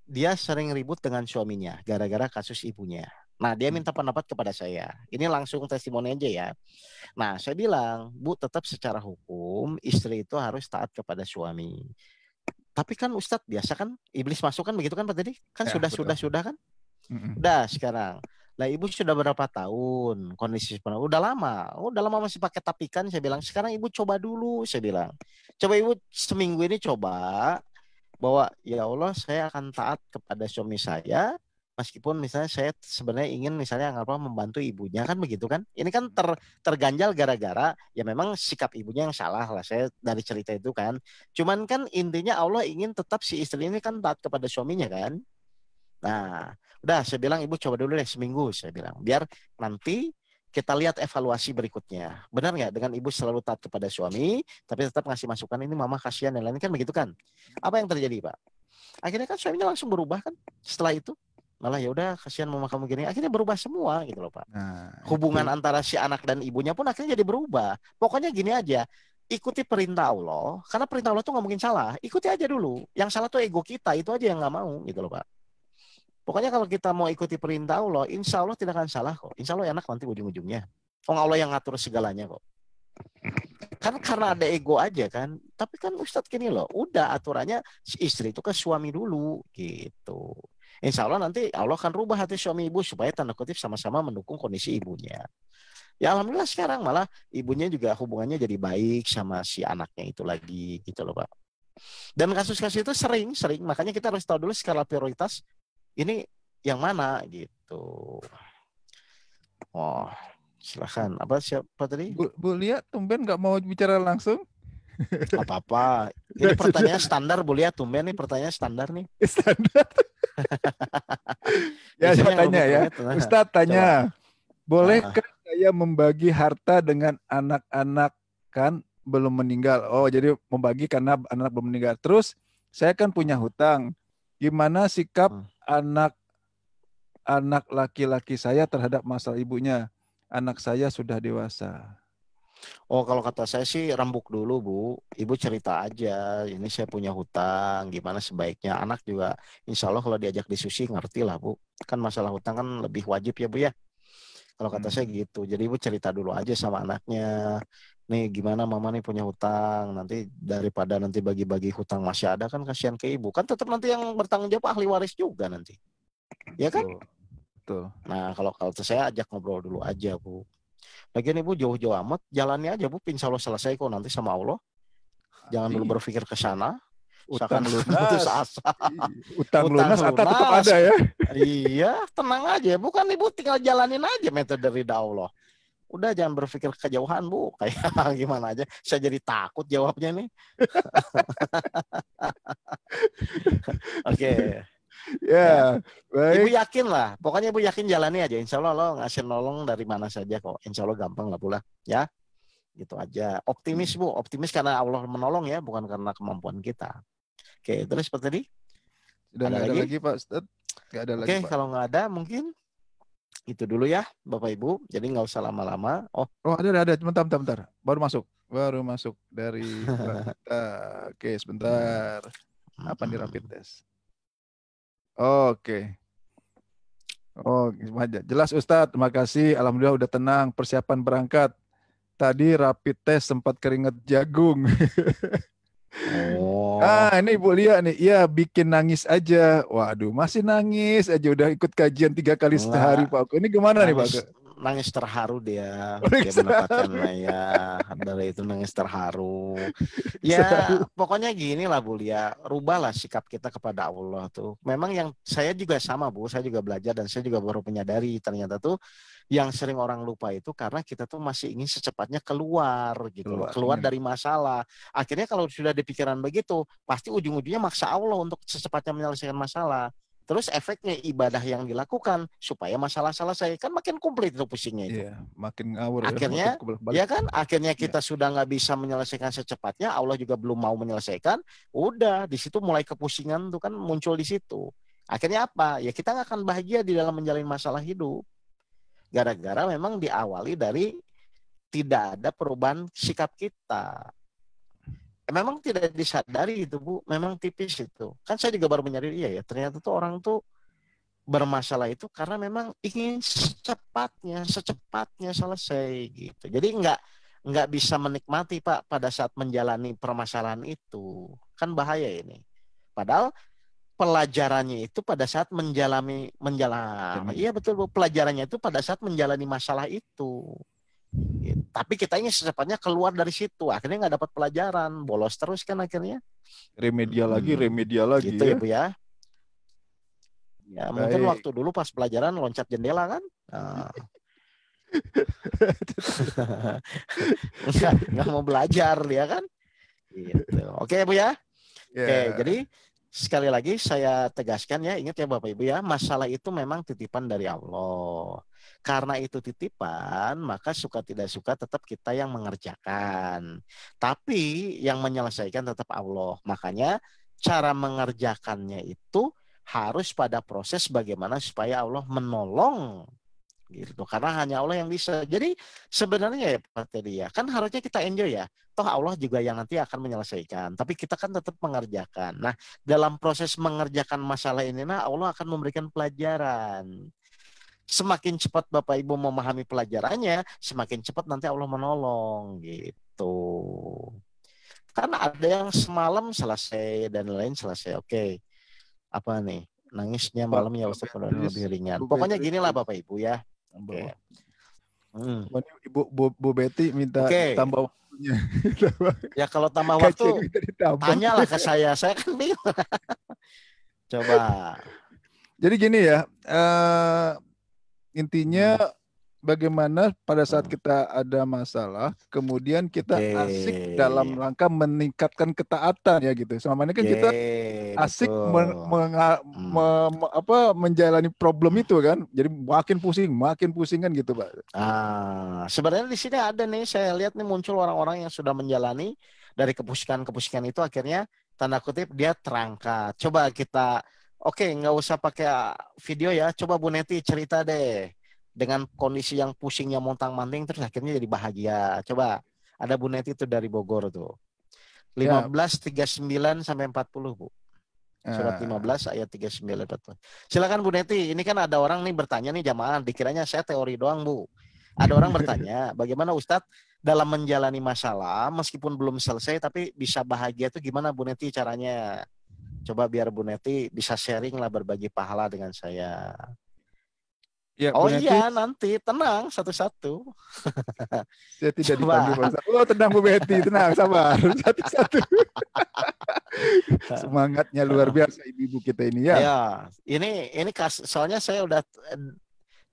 dia sering ribut dengan suaminya gara-gara kasus ibunya. Nah, dia minta pendapat kepada saya. Ini langsung testimoni aja ya. Nah, saya bilang, Bu, tetap secara hukum istri itu harus taat kepada suami. Tapi kan Ustadz biasa kan iblis masuk kan begitu kan Pak tadi? Kan ya, sudah kan? Udah sekarang. Lah ibu sudah berapa tahun kondisi udah lama masih pakai tapikan. Saya bilang sekarang ibu coba dulu, saya bilang coba ibu seminggu ini coba bahwa ya Allah saya akan taat kepada suami saya meskipun misalnya saya sebenarnya ingin misalnya membantu ibunya kan begitu kan. Ini kan terganjal gara-gara ya memang sikap ibunya yang salah lah saya dari cerita itu kan. Cuman kan intinya Allah ingin tetap si istri ini kan taat kepada suaminya kan. Nah, udah saya bilang ibu coba dulu deh seminggu saya bilang. Biar nanti kita lihat evaluasi berikutnya. Benar nggak dengan ibu selalu taat kepada suami, tapi tetap ngasih masukan ini mama kasihan dan lain kan begitu kan? Apa yang terjadi Pak? Akhirnya kan suaminya langsung berubah kan setelah itu. Malah ya udah kasihan mama kamu gini. Akhirnya berubah semua gitu loh Pak. Nah, hubungan antara si anak dan ibunya pun akhirnya jadi berubah. Pokoknya gini aja. Ikuti perintah Allah. Karena perintah Allah tuh nggak mungkin salah. Ikuti aja dulu. Yang salah tuh ego kita. Itu aja yang nggak mau gitu loh Pak. Pokoknya kalau kita mau ikuti perintah Allah, insya Allah tidak akan salah kok. Insya Allah enak nanti ujung-ujungnya. Allah yang ngatur segalanya kok. Kan karena ada ego aja kan. Tapi kan Ustadz gini loh, udah aturannya istri itu ke suami dulu gitu. Insya Allah nanti Allah akan rubah hati suami ibu supaya tanda kutip sama-sama mendukung kondisi ibunya. Ya alhamdulillah sekarang malah ibunya juga hubungannya jadi baik sama si anaknya itu lagi gitu loh Pak. Dan kasus-kasus itu sering, makanya kita harus tahu dulu skala prioritas ini yang mana gitu. Oh, silakan. Siapa tadi? Bu Lia, tumben nggak mau bicara langsung? Apa-apa. Ini pertanyaan standar Bu Lia, tumben nih pertanyaan standar nih. Standar. Ya saya tanya ya. Ustadz tanya, bolehkah saya membagi harta dengan anak-anak kan belum meninggal? Oh, jadi membagi karena anak belum meninggal. Terus saya kan punya hutang. Gimana sikap anak laki-laki saya terhadap masalah ibunya? anak saya sudah dewasa. Oh, kalau kata saya sih rembuk dulu, Bu. Ibu cerita aja, ini saya punya hutang, gimana sebaiknya. Anak juga, insya Allah kalau diajak diskusi ngerti lah, Bu. Kan masalah hutang kan lebih wajib ya, Bu ya. Kalau kata saya gitu. Jadi Ibu cerita dulu aja sama anaknya. Nih gimana mama nih punya hutang. Nanti daripada nanti bagi-bagi hutang masih ada kan kasihan ke ibu. Kan tetap nanti yang bertanggung jawab ahli waris juga nanti. Ya kan? Betul. Nah kalau saya ajak ngobrol dulu aja, Bu. Lagian Ibu jauh-jauh amat, jalannya aja Bu, insya Allah selesai kok nanti sama Allah. Jangan dulu berpikir ke sana. Utang lunas. Putus asa. Utang lunas atau tetap ada ya? Iya, tenang aja. Bukan Ibu tinggal jalanin aja metode ridha Allah. Udah jangan berpikir kejauhan, Bu. Kayak gimana aja. Saya jadi takut jawabnya nih. Oke. Ya, baik. Ibu yakin lah. Pokoknya Ibu yakin jalani aja. Insya Allah Allah ngasih nolong dari mana saja kok. Insya Allah gampang lah pula. Ya, gitu aja. Optimis, Bu. Optimis karena Allah menolong ya. Bukan karena kemampuan kita. Oke, terus seperti tadi. Sudah nggak ada lagi Pak Ustadz? Nggak ada lagi, Oke, Pak. kalau nggak ada mungkin itu dulu ya Bapak Ibu. Jadi nggak usah lama-lama. Oh ada. Bentar. Baru masuk dari kita. Oke, sebentar. Apa nih rapid test? Oke. Oh, jelas Ustadz. Terima kasih. Alhamdulillah udah tenang. Persiapan berangkat. Tadi rapid test sempat keringet jagung. Oh. Ini Ibu lihat nih, iya bikin nangis aja. Waduh, masih nangis aja. Udah ikut kajian 3 kali sehari Pak. Ini gimana nih Pak? Nangis terharu dia mendapatkan ya dari itu nangis terharu. Ya pokoknya gini lah Bu ya, rubahlah sikap kita kepada Allah tuh. Memang yang saya juga sama Bu, saya juga belajar dan saya juga baru menyadari ternyata tuh yang sering orang lupa itu karena kita tuh masih ingin secepatnya keluar gitu loh, keluar dari masalah. Akhirnya kalau sudah di pikiran begitu, pasti ujung-ujungnya maksa Allah untuk secepatnya menyelesaikan masalah. Terus efeknya ibadah yang dilakukan supaya masalah selesai kan makin komplit itu pusingnya itu. Iya, makin ngawur. Akhirnya, ya kan? Akhirnya kita sudah nggak bisa menyelesaikan secepatnya, Allah juga belum mau menyelesaikan. Udah di situ mulai kepusingan tuh kan muncul di situ. Akhirnya apa? Ya kita nggak akan bahagia di dalam menjalani masalah hidup. Gara-gara memang diawali dari tidak ada perubahan sikap kita. Memang tidak disadari itu Bu, memang tipis itu. Kan saya juga baru menyadari ya ternyata tuh orang tuh bermasalah itu karena memang ingin secepatnya selesai gitu. Jadi nggak bisa menikmati Pak pada saat menjalani permasalahan itu. Kan bahaya ini. Padahal pelajarannya itu pada saat menjalani. Iya betul Bu, pelajarannya itu pada saat menjalani masalah itu. Gitu. Tapi kita ingin secepatnya keluar dari situ, akhirnya nggak dapat pelajaran, bolos terus kan akhirnya. Remedial lagi gitu ya Bu ya. Ya mungkin waktu dulu pas pelajaran loncat jendela kan. nggak mau belajar dia kan. Gitu. Oke Bu ya. Oke, jadi sekali lagi saya tegaskan ya, ingat ya Bapak Ibu ya, masalah itu memang titipan dari Allah. Karena itu titipan, maka suka tidak suka tetap kita yang mengerjakan. Tapi yang menyelesaikan tetap Allah. Makanya cara mengerjakannya itu harus pada proses bagaimana supaya Allah menolong. Gitu. Karena hanya Allah yang bisa. Jadi sebenarnya ya Pak Teddy ya, kan harusnya kita enjoy ya. Toh Allah juga yang nanti akan menyelesaikan. Tapi kita kan tetap mengerjakan. Nah, dalam proses mengerjakan masalah ini, Allah akan memberikan pelajaran. Semakin cepat Bapak Ibu memahami pelajarannya, semakin cepat nanti Allah menolong gitu. Karena ada yang semalam selesai dan lain selesai. Oke. Apa nih? Nangisnya malam ya Ustaz lebih ringan. Pokoknya ginilah Bapak Ibu ya. Oke. Bu Betty minta tambah waktunya. Ya kalau tambah waktu tanyalah ke saya kan bingung. Coba. Jadi gini ya, intinya bagaimana pada saat kita ada masalah, kemudian kita asik dalam rangka meningkatkan ketaatan ya gitu. Selama ini kan kita asik menjalani problem itu kan, jadi makin pusing kan gitu Pak. Sebenarnya di sini ada nih, saya lihat nih muncul orang-orang yang sudah menjalani dari kepusingan itu akhirnya tanda kutip dia terangkat. Coba kita, nggak usah pakai video ya, coba Bu Neti cerita deh. dengan kondisi yang pusingnya montang-manting terus akhirnya jadi bahagia. Coba ada Bu Neti itu dari Bogor tuh. 15:39 sampai 40, Bu. Surat 15 ayat 39 40. Silakan Bu Neti. Ini kan ada orang nih bertanya nih jamaah, dikiranya saya teori doang, Bu. Ada orang bertanya, bagaimana Ustadz dalam menjalani masalah meskipun belum selesai tapi bisa bahagia itu gimana Bu Neti caranya? Coba biar Bu Neti bisa sharing lah, berbagi pahala dengan saya. Ya, Oh Bu Neti, iya, nanti tenang satu-satu. saya tidak Coba. dipanggil Pak Ustaz. Oh, tenang Bu Betty, tenang, sabar. Satu-satu. Semangatnya luar biasa ibu-ibu kita ini ya. Ya, ini soalnya saya udah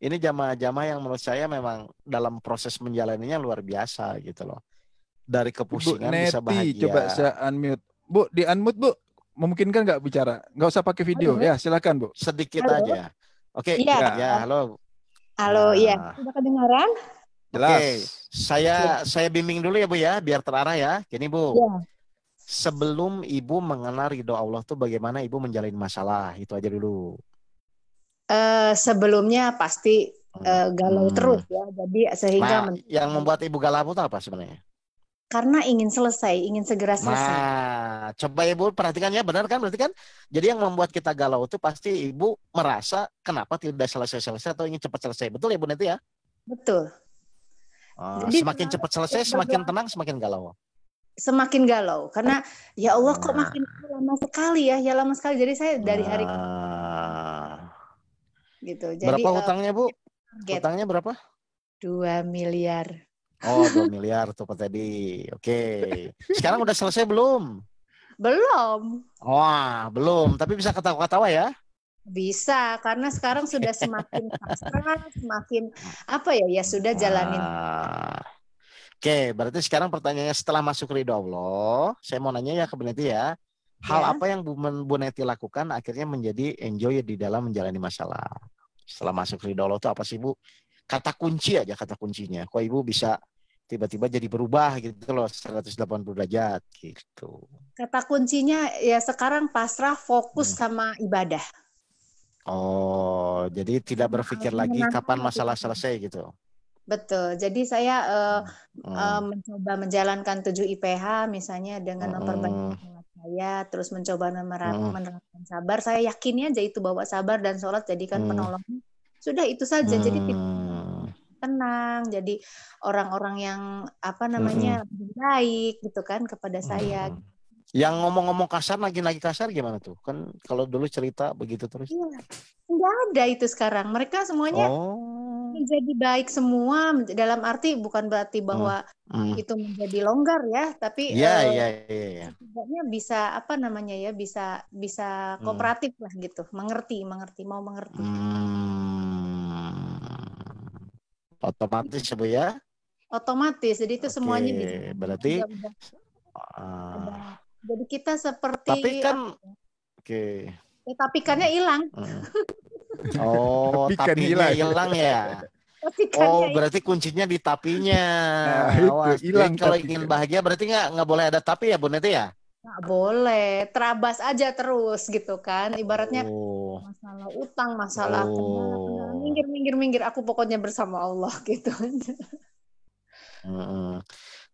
ini jamaah-jamaah yang menurut saya memang dalam proses menjalaninya luar biasa gitu loh. Dari kepusingan Ibu bisa Neti, bahagia. coba saya unmute. Bu, di unmute Bu. Memungkinkan nggak bicara? Nggak usah pakai video. Halo. Ya, silakan Bu. Sedikit Halo. aja. Oke, Iya. ya, halo. Halo, iya. Nah, Sudah kedengaran? Jelas. Oke, saya bimbing dulu ya Bu ya, biar terarah ya. Gini Bu, Iya. sebelum Ibu mengenal ridho Allah tuh bagaimana Ibu menjalin masalah? Itu aja dulu. Sebelumnya pasti galau terus ya. Jadi sehingga Yang membuat Ibu galau itu apa sebenarnya? karena ingin selesai, ingin segera selesai. Nah, coba Ibu perhatikan ya, benar kan? Berarti kan, jadi yang membuat kita galau itu pasti Ibu merasa kenapa tidak selesai-selesai atau ingin cepat selesai. Betul ya Bu Neti ya? Betul. Jadi Semakin cepat selesai, semakin tenang, semakin galau. Semakin galau karena ya Allah kok makin lama sekali ya lama sekali. Jadi saya dari hari gitu. Jadi berapa hutangnya Bu? target Hutangnya berapa? 2 miliar. Oh, 2 miliar tuh Pak tadi. Oke. Sekarang udah selesai belum? Belum. Wah, belum. Tapi bisa ketawa-ketawa ya? Bisa, karena sekarang sudah semakin pasrah, semakin apa ya sudah jalanin. Oke, berarti sekarang pertanyaannya setelah masuk ridho Allah, saya mau nanya ya ke Bu Neti ya. Hal apa yang Bu Neti lakukan akhirnya menjadi enjoy di dalam menjalani masalah? Setelah masuk ridho Allah itu apa sih Bu? Kata kunci aja, kata kuncinya. Kok Ibu bisa tiba-tiba jadi berubah gitu loh, 180 derajat gitu. Kata kuncinya ya sekarang pasrah, fokus sama ibadah. Oh, jadi tidak berpikir lagi kapan masalah selesai gitu. Betul. Jadi saya mencoba menjalankan 7 IPH misalnya dengan memperbaiki sholat saya, terus mencoba menerapkan sabar. Saya yakin aja itu bahwa sabar dan sholat jadikan penolongnya. Sudah itu saja. Jadi tenang. Jadi orang-orang yang baik gitu kan kepada saya. Yang ngomong-ngomong kasar lagi kasar gimana tuh? Kan kalau dulu cerita begitu terus. Iya. Enggak ada itu sekarang. Mereka semuanya menjadi baik semua, dalam arti bukan berarti bahwa itu menjadi longgar ya, tapi setidaknya bisa bisa kooperatif lah gitu, mengerti mau mengerti. Otomatis Bu ya? Otomatis, jadi itu semuanya bisa. Berarti jadi kita seperti tapi kan tapi kannya hilang. Oh, tapinya hilang ya. Oh, berarti kuncinya di tapinya. Hilang. Kalau ingin bahagia berarti nggak boleh ada tapi ya Bu Neti ya? Nggak boleh, terabas aja terus gitu kan. Ibaratnya masalah utang, masalah minggir. Aku pokoknya bersama Allah gitu.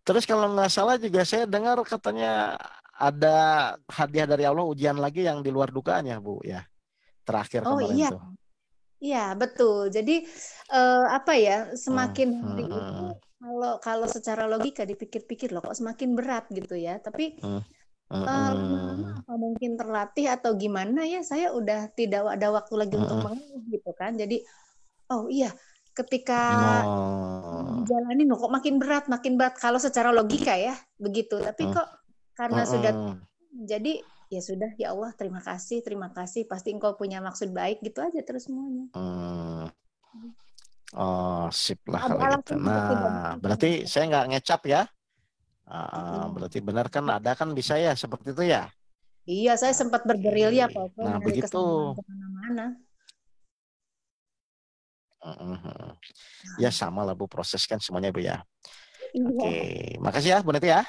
Terus kalau nggak salah juga saya dengar katanya ada hadiah dari Allah, ujian lagi yang di luar dugaannya Bu ya. Terakhir kemarin tuh. Iya, betul. Jadi semakin hari itu kalau secara logika dipikir-pikir loh kok semakin berat gitu ya. Tapi lama-lama apa mungkin terlatih atau gimana ya, saya udah tidak ada waktu lagi untuk mengeluh gitu kan. Jadi ketika dijalanin kok makin berat kalau secara logika ya begitu. Tapi kok karena sudah jadi ya sudah, ya Allah terima kasih pasti Engkau punya maksud baik gitu aja terus semuanya. Sip lah kalau gitu. Nah, berarti saya nggak ngecap ya. Berarti benar kan, ada kan bisa ya seperti itu ya. Iya, saya sempat bergerilya Nah begitu. Kemana-mana. Ya sama lah Bu, proses kan semuanya Bu ya. Oke, makasih ya Bu Neti ya.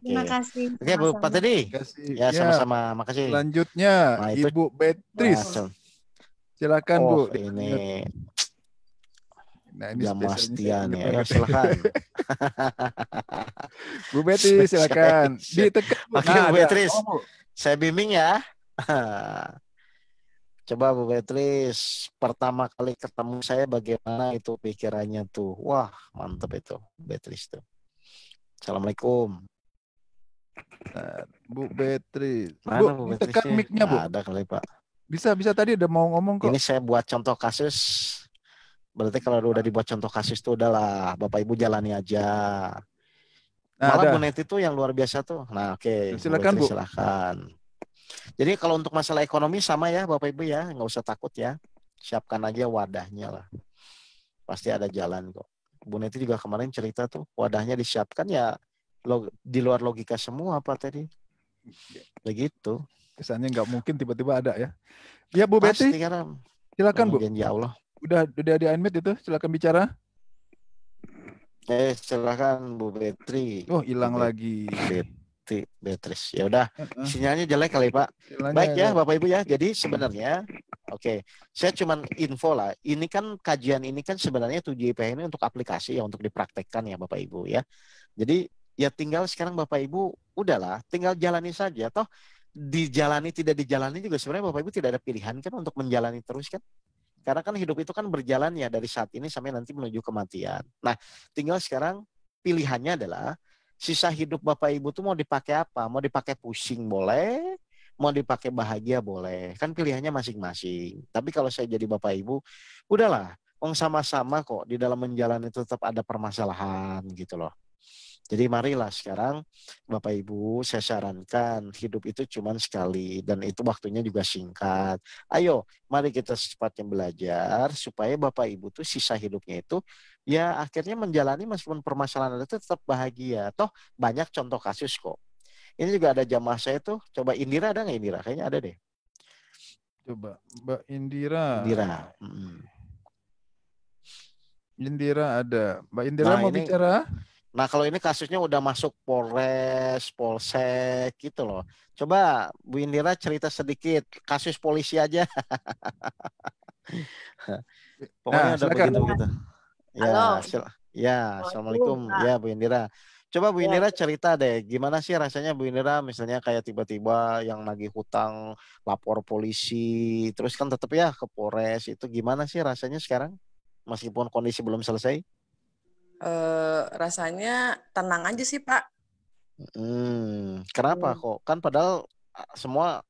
Terima kasih. Oke Bu Pak Teddy. Ya sama-sama, makasih. Selanjutnya Ibu Beatrice. Silakan Bu. Ini Nah, ini Jamastian spesialnya ya. Ya silakan. Bu Betty silakan. Ditekan Bu. Oke, Nah, Bu ada. Beatrice. Bu. Saya bimbing ya. Coba Bu Beatrice, pertama kali ketemu saya bagaimana itu pikirannya tuh. Wah, mantep itu Beatrice tuh. Assalamualaikum. Nah, Bu Beatrice. Mana Bu, Bu ditekan Beatrice? mic-nya Bu. Ada kali Pak. Bisa tadi udah mau ngomong kok. Ini saya buat contoh kasus. Berarti kalau udah dibuat contoh kasus tuh udahlah, Bapak Ibu jalani aja. Nah, Malah ada. Bu Neti tuh yang luar biasa tuh. Nah, oke, Silakan Bu. Silakan. Jadi kalau untuk masalah ekonomi sama ya Bapak Ibu ya, nggak usah takut ya. Siapkan aja wadahnya lah. Pasti ada jalan kok. Bu Neti juga kemarin cerita tuh, wadahnya disiapkan ya di luar logika semua apa tadi. Begitu. Kesannya nggak mungkin tiba-tiba ada ya. Ya Bu Pasti Betty. kan. Silakan Bu. Janji Allah. Udah di unmute itu, silakan bicara. Silakan Bu Betri. Oh, hilang lagi. Beatrice. Ya udah, sinyalnya jelek kali Pak. Baik ya Bapak Ibu ya. Jadi sebenarnya oke, saya cuman info lah. Ini kan kajian ini kan sebenarnya 7IPH ini untuk aplikasi ya, untuk dipraktekkan ya Bapak Ibu ya. Jadi ya tinggal sekarang Bapak Ibu udahlah, tinggal jalani saja. Toh dijalani tidak dijalani juga sebenarnya Bapak Ibu tidak ada pilihan kan untuk menjalani terus kan. Karena kan hidup itu kan berjalan ya dari saat ini sampai nanti menuju kematian. Nah, tinggal sekarang pilihannya adalah sisa hidup Bapak Ibu tuh mau dipakai apa? Mau dipakai pusing boleh, mau dipakai bahagia boleh. Kan pilihannya masing-masing. Tapi kalau saya jadi Bapak Ibu, udahlah, sama-sama kok di dalam menjalani itu tetap ada permasalahan gitu loh. Jadi marilah sekarang Bapak Ibu saya sarankan hidup itu cuma sekali dan itu waktunya juga singkat. Ayo mari kita secepatnya belajar supaya Bapak Ibu tuh sisa hidupnya itu ya akhirnya menjalani meskipun permasalahan itu tetap bahagia. Toh banyak contoh kasus kok. Ini juga ada jamaah saya tuh. Coba Indira ada nggak Indira? Kayaknya ada deh. Coba Mbak Indira. Indira ada. Mbak Indira mau bicara? Nah kalau ini kasusnya udah masuk Polres, Polsek gitu loh. Coba Bu Indira cerita sedikit kasus polisi aja. Pokoknya ada begitu-begitu. Ya, Assalamualaikum. Ya Bu Indira. Coba Bu Indira cerita deh, gimana sih rasanya Bu Indira misalnya kayak tiba-tiba yang nagih hutang lapor polisi, terus kan tetap ya ke Polres, itu gimana sih rasanya sekarang meskipun kondisi belum selesai? Rasanya tenang aja sih Pak. Kenapa kok? Kan padahal semua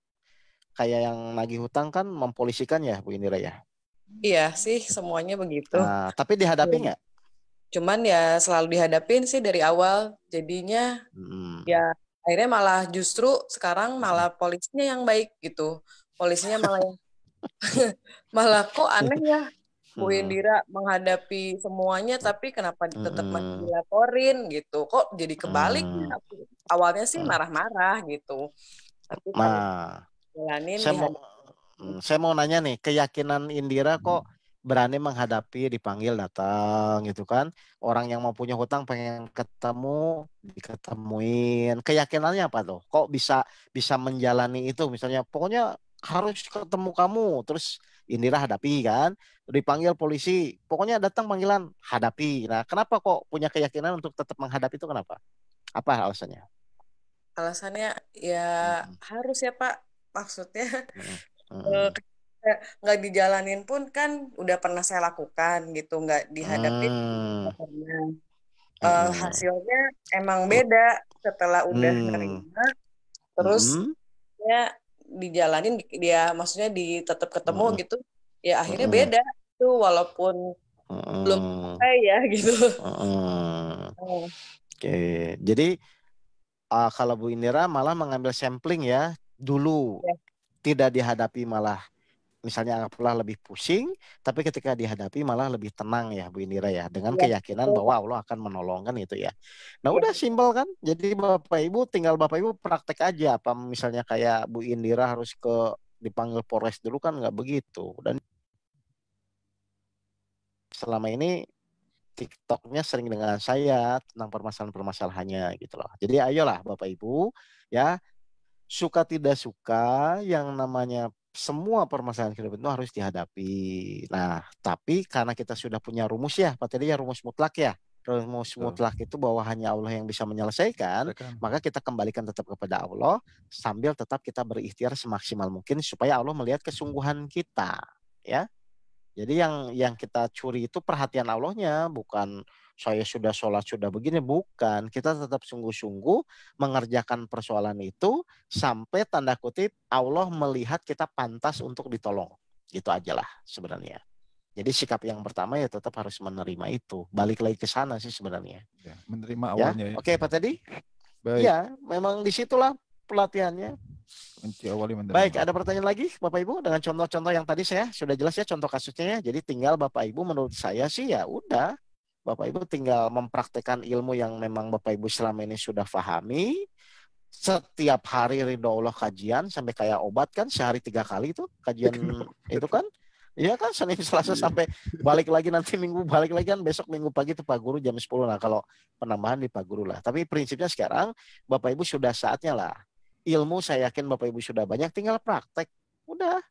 kayak yang nagih hutang kan mempolisikan ya Bu Indira ya? Iya sih semuanya begitu. Nah, tapi dihadapi nggak? Cuman ya selalu dihadapin sih dari awal. Jadinya ya akhirnya malah justru sekarang malah polisinya yang baik gitu. Polisinya malah malah kok aneh ya. Bu Indira menghadapi semuanya tapi kenapa tetap masih dilaporin gitu, kok jadi kebalik ya? Awalnya sih marah-marah gitu tapi jalanin saya mau nanya nih, keyakinan Indira kok berani menghadapi, dipanggil datang gitu kan, orang yang mau punya hutang pengen ketemu diketemuin, keyakinannya apa tuh kok bisa menjalani itu, misalnya pokoknya harus ketemu kamu, terus Indira hadapi kan, dipanggil polisi, pokoknya datang panggilan hadapi. Nah, kenapa kok punya keyakinan untuk tetap menghadapi itu, kenapa? Apa alasannya? Alasannya ya harus ya Pak, maksudnya nggak dijalanin pun kan udah pernah saya lakukan gitu, nggak dihadapi hasilnya emang beda setelah udah nerima, terus ya dijalanin dia maksudnya tetap ketemu gitu ya akhirnya beda tuh walaupun belum selesai ya gitu. Oke, jadi kalau Bu Indira malah mengambil sampling ya dulu, tidak dihadapi malah misalnya anggaplah lebih pusing, tapi ketika dihadapi malah lebih tenang ya Bu Indira ya, dengan keyakinan bahwa Allah akan menolongkan itu ya. Nah udah simpel kan, jadi Bapak Ibu tinggal Bapak Ibu praktek aja, apa misalnya kayak Bu Indira harus dipanggil Polres dulu kan nggak begitu. Dan selama ini TikToknya sering dengan saya tentang permasalahan-permasalahannya gitu loh. Jadi ayolah Bapak Ibu ya, suka tidak suka yang namanya semua permasalahan kehidupan itu harus dihadapi. Nah, tapi karena kita sudah punya rumus ya, Pak Teddy, ya, rumus mutlak ya. Rumus mutlak itu bahwa hanya Allah yang bisa menyelesaikan, maka kita kembalikan tetap kepada Allah sambil tetap kita berikhtiar semaksimal mungkin supaya Allah melihat kesungguhan kita, ya. Jadi yang kita curi itu perhatian Allahnya, bukan saya sudah sholat, sudah begini, bukan. Kita tetap sungguh-sungguh mengerjakan persoalan itu sampai tanda kutip Allah melihat kita pantas untuk ditolong. Gitu aja lah sebenarnya. Jadi sikap yang pertama ya tetap harus menerima itu. Balik lagi ke sana sih sebenarnya. Ya, menerima awalnya ya. Oke, Pak Teddy? Baik. Ya, memang disitulah pelatihannya. Kunci awalnya menerima. Baik, ada pertanyaan lagi Bapak Ibu dengan contoh-contoh yang tadi saya sudah jelas ya contoh kasusnya ya. Jadi tinggal Bapak Ibu menurut saya sih ya udah Bapak Ibu tinggal mempraktekkan ilmu yang memang Bapak Ibu selama ini sudah pahami. Setiap hari ridho Allah kajian sampai kayak obat kan sehari 3 kali itu kajian itu kan. Iya kan Senin Selasa sampai balik lagi nanti Minggu balik lagi kan besok Minggu pagi itu Pak Guru jam 10 lah kalau penambahan di Pak Guru lah. Tapi prinsipnya sekarang Bapak Ibu sudah saatnya lah. Ilmu saya yakin Bapak Ibu sudah banyak, tinggal praktek. Udah.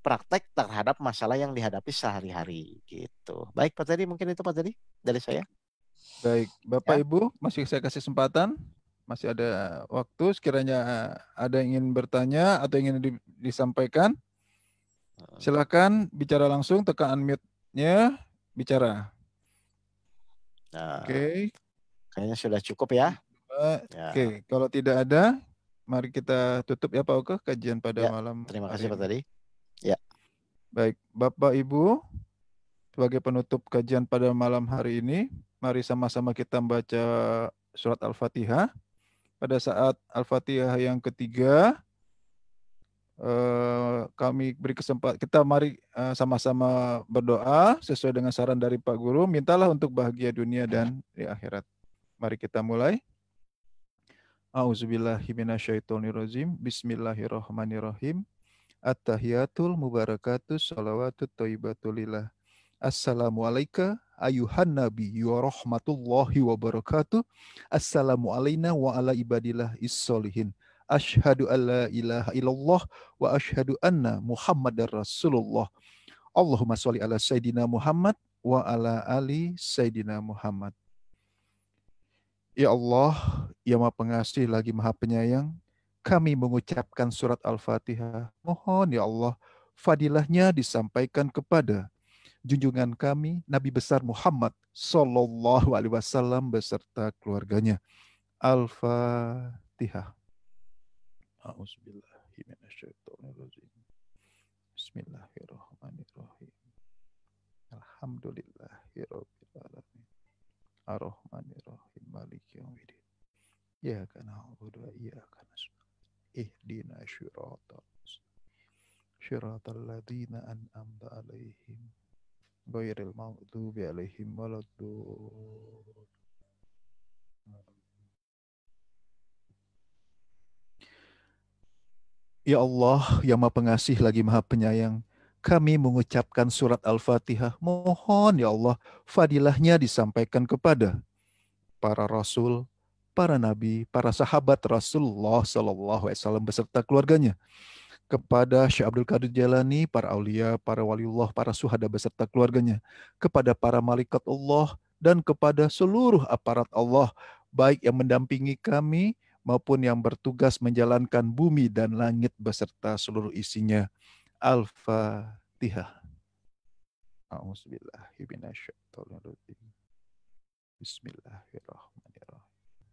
Praktek terhadap masalah yang dihadapi sehari-hari gitu. Baik Pak Teddy, mungkin itu Pak Teddy dari saya. Baik, Bapak Ibu, masih saya kasih kesempatan. Masih ada waktu, sekiranya ada yang ingin bertanya atau ingin disampaikan. Silakan bicara langsung, tekan unmute-nya, bicara. Nah, Oke. Kayaknya sudah cukup ya. Oke, kalau tidak ada, mari kita tutup ya Pak Oke kajian pada malam. Terima kasih Pak Teddy. Ya. Baik, Bapak Ibu, sebagai penutup kajian pada malam hari ini, mari sama-sama kita membaca surat Al-Fatihah. Pada saat Al-Fatihah yang ketiga, kami beri kesempatan, kita mari sama-sama berdoa sesuai dengan saran dari Pak Guru, mintalah untuk bahagia dunia dan di akhirat. Mari kita mulai. A'udzubillahiminasyaitonirrajim. Bismillahirrahmanirrahim. At-tahiyatul mubarakatus salawatut thayyibatulillah. Assalamualaikum ayuhan nabi wa rahmatullahi wa barakatuh. Assalamu alayna wa ala ibadillah is-solihin. Asyhadu an la ilaha illallah wa asyhadu anna Muhammadar Rasulullah. Allahumma sholli ala Sayyidina Muhammad wa ala ali Sayyidina Muhammad. Ya Allah, yang Maha Pengasih lagi Maha Penyayang, kami mengucapkan surat Al-Fatihah. Mohon ya Allah, fadilahnya disampaikan kepada junjungan kami Nabi besar Muhammad sallallahu alaihi wasallam beserta keluarganya. Al-Fatihah. A'udzubillahiminasyaitonirrajim. Bismillahirrahmanirrahim. Alhamdulillahirabbil alamin. Ar-Rahmanirrahim. Maliki yaumiddin. Iyyaka na'budu wa iyyaka nasta'in. Ihdinas siratal ladzina an'amta 'alaihim ghairil maghdubi 'alaihim waladdallin. Ya Allah, yang Maha Pengasih lagi Maha Penyayang, kami mengucapkan surat Al-Fatihah. Mohon ya Allah, fadilahnya disampaikan kepada para rasul, para nabi, para sahabat Rasulullah sallallahu alaihi wasallam beserta keluarganya. Kepada Syekh Abdul Qadir Jailani, para aulia, para waliullah, para syuhada beserta keluarganya. Kepada para malaikat Allah dan kepada seluruh aparat Allah, baik yang mendampingi kami maupun yang bertugas menjalankan bumi dan langit beserta seluruh isinya. Al-Fatihah. A'udzubillahiminasyaitonirrajim. Bismillahirrahmanirrahim.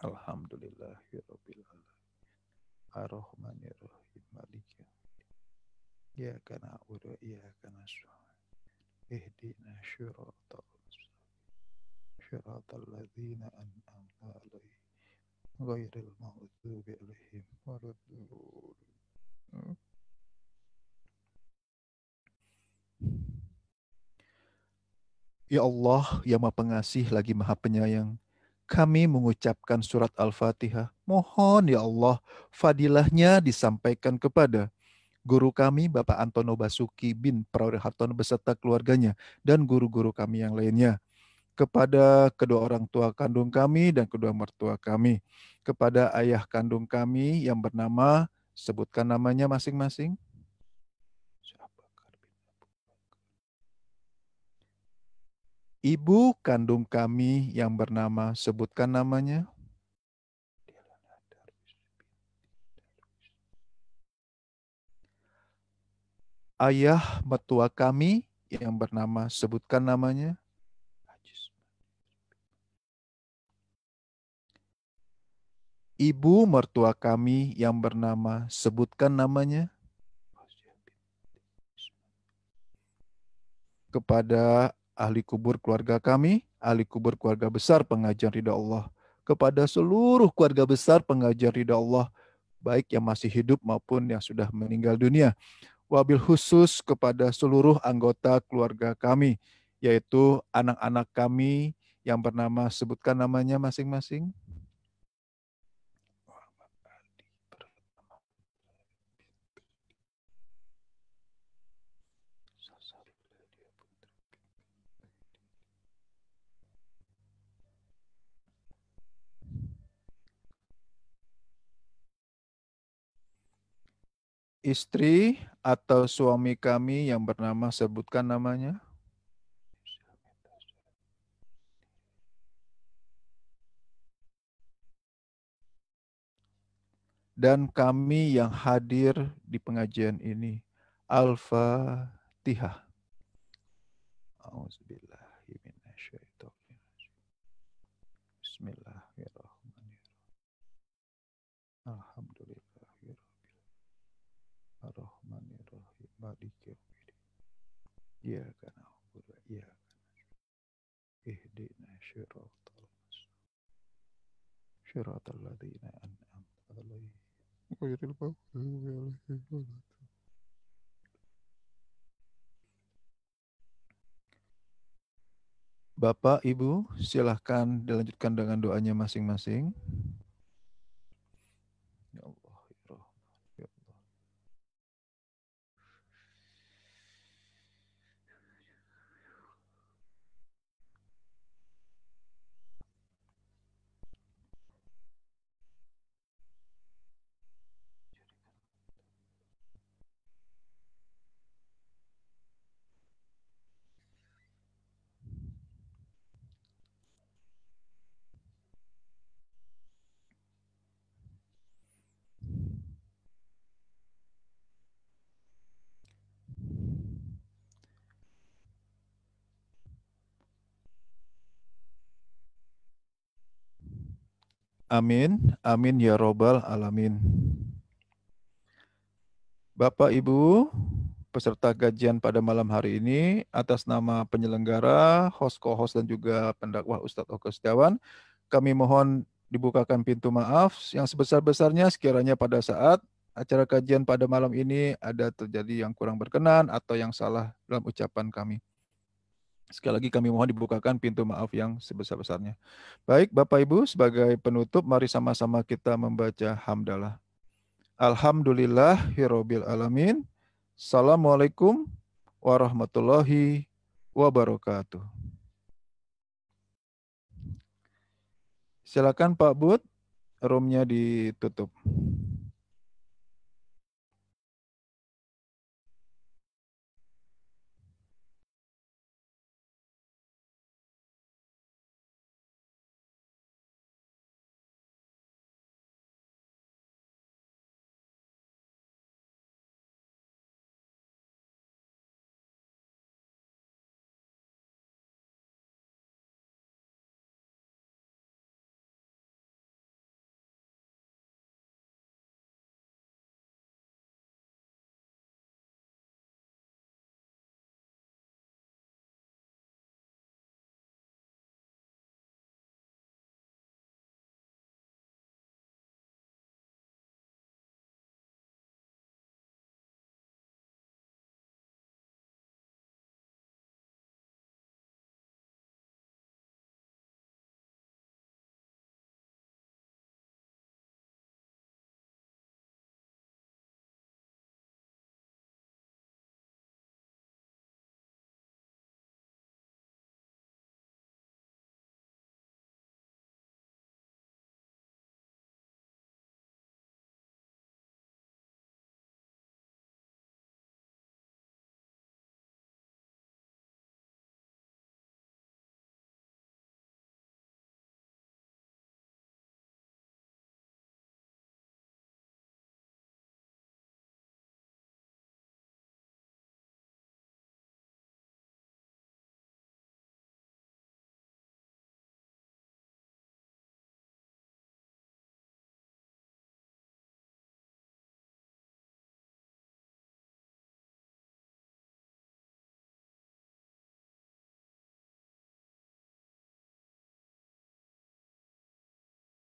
Alhamdulillahirabbil alamin. Ar-Rahmanirrahim. Maliki yaumiddin. Iyyaka na'budu wa iyyaka nasta'in. Ihdinas siratal mustaqim. Siratal ladzina an'amta 'alaihim ghairil maghdubi 'alaihim waladdallin. Ya Allah, yang Maha Pengasih lagi Maha Penyayang, kami mengucapkan surat Al-Fatihah. Mohon ya Allah, fadilahnya disampaikan kepada guru kami Bapak Antono Basuki bin Prawira Hartono beserta keluarganya dan guru-guru kami yang lainnya. Kepada kedua orang tua kandung kami dan kedua mertua kami. Kepada ayah kandung kami yang bernama Sebutkan namanya masing-masing. Ibu kandung kami yang bernama, sebutkan namanya. Ayah mertua kami yang bernama, sebutkan namanya. Ibu mertua kami yang bernama, sebutkan namanya. Kepada ahli kubur keluarga kami, ahli kubur keluarga besar pengajian ridha Allah, kepada seluruh keluarga besar pengajian ridha Allah, baik yang masih hidup maupun yang sudah meninggal dunia. Wabil khusus kepada seluruh anggota keluarga kami, yaitu anak-anak kami yang bernama, sebutkan namanya masing-masing. Istri atau suami kami yang bernama, sebutkan namanya. Dan kami yang hadir di pengajian ini. Al-Fatihah. Bismillahirrahmanirrahim. Alhamdulillahirrahmanirrahim. Ar-Rahmanirrahim. Maliki yaumiddin. Iyyaka na'budu wa iyyaka nasta'in. Ihdinas siratal mustaqim. Siratal ladzina an'amta 'alaihim ghairil maghdubi 'alaihim waladdallin. Bapak, Ibu, silahkan dilanjutkan dengan doanya masing-masing. Ya Allah, ya Rahman, ya Allah. Amin, amin ya robbal alamin. Bapak, Ibu, peserta kajian pada malam hari ini, atas nama penyelenggara, host, co-host, dan juga pendakwah Ustadz Oke Setiawan, kami mohon dibukakan pintu maaf yang sebesar-besarnya sekiranya pada saat acara kajian pada malam ini ada terjadi yang kurang berkenan atau yang salah dalam ucapan kami. Sekali lagi kami mohon dibukakan pintu maaf yang sebesar-besarnya. Baik, Bapak Ibu, sebagai penutup, mari sama-sama kita membaca hamdalah. Alhamdulillahirabbil alamin. Assalamualaikum warahmatullahi wabarakatuh. Silakan Pak Bud, roomnya ditutup.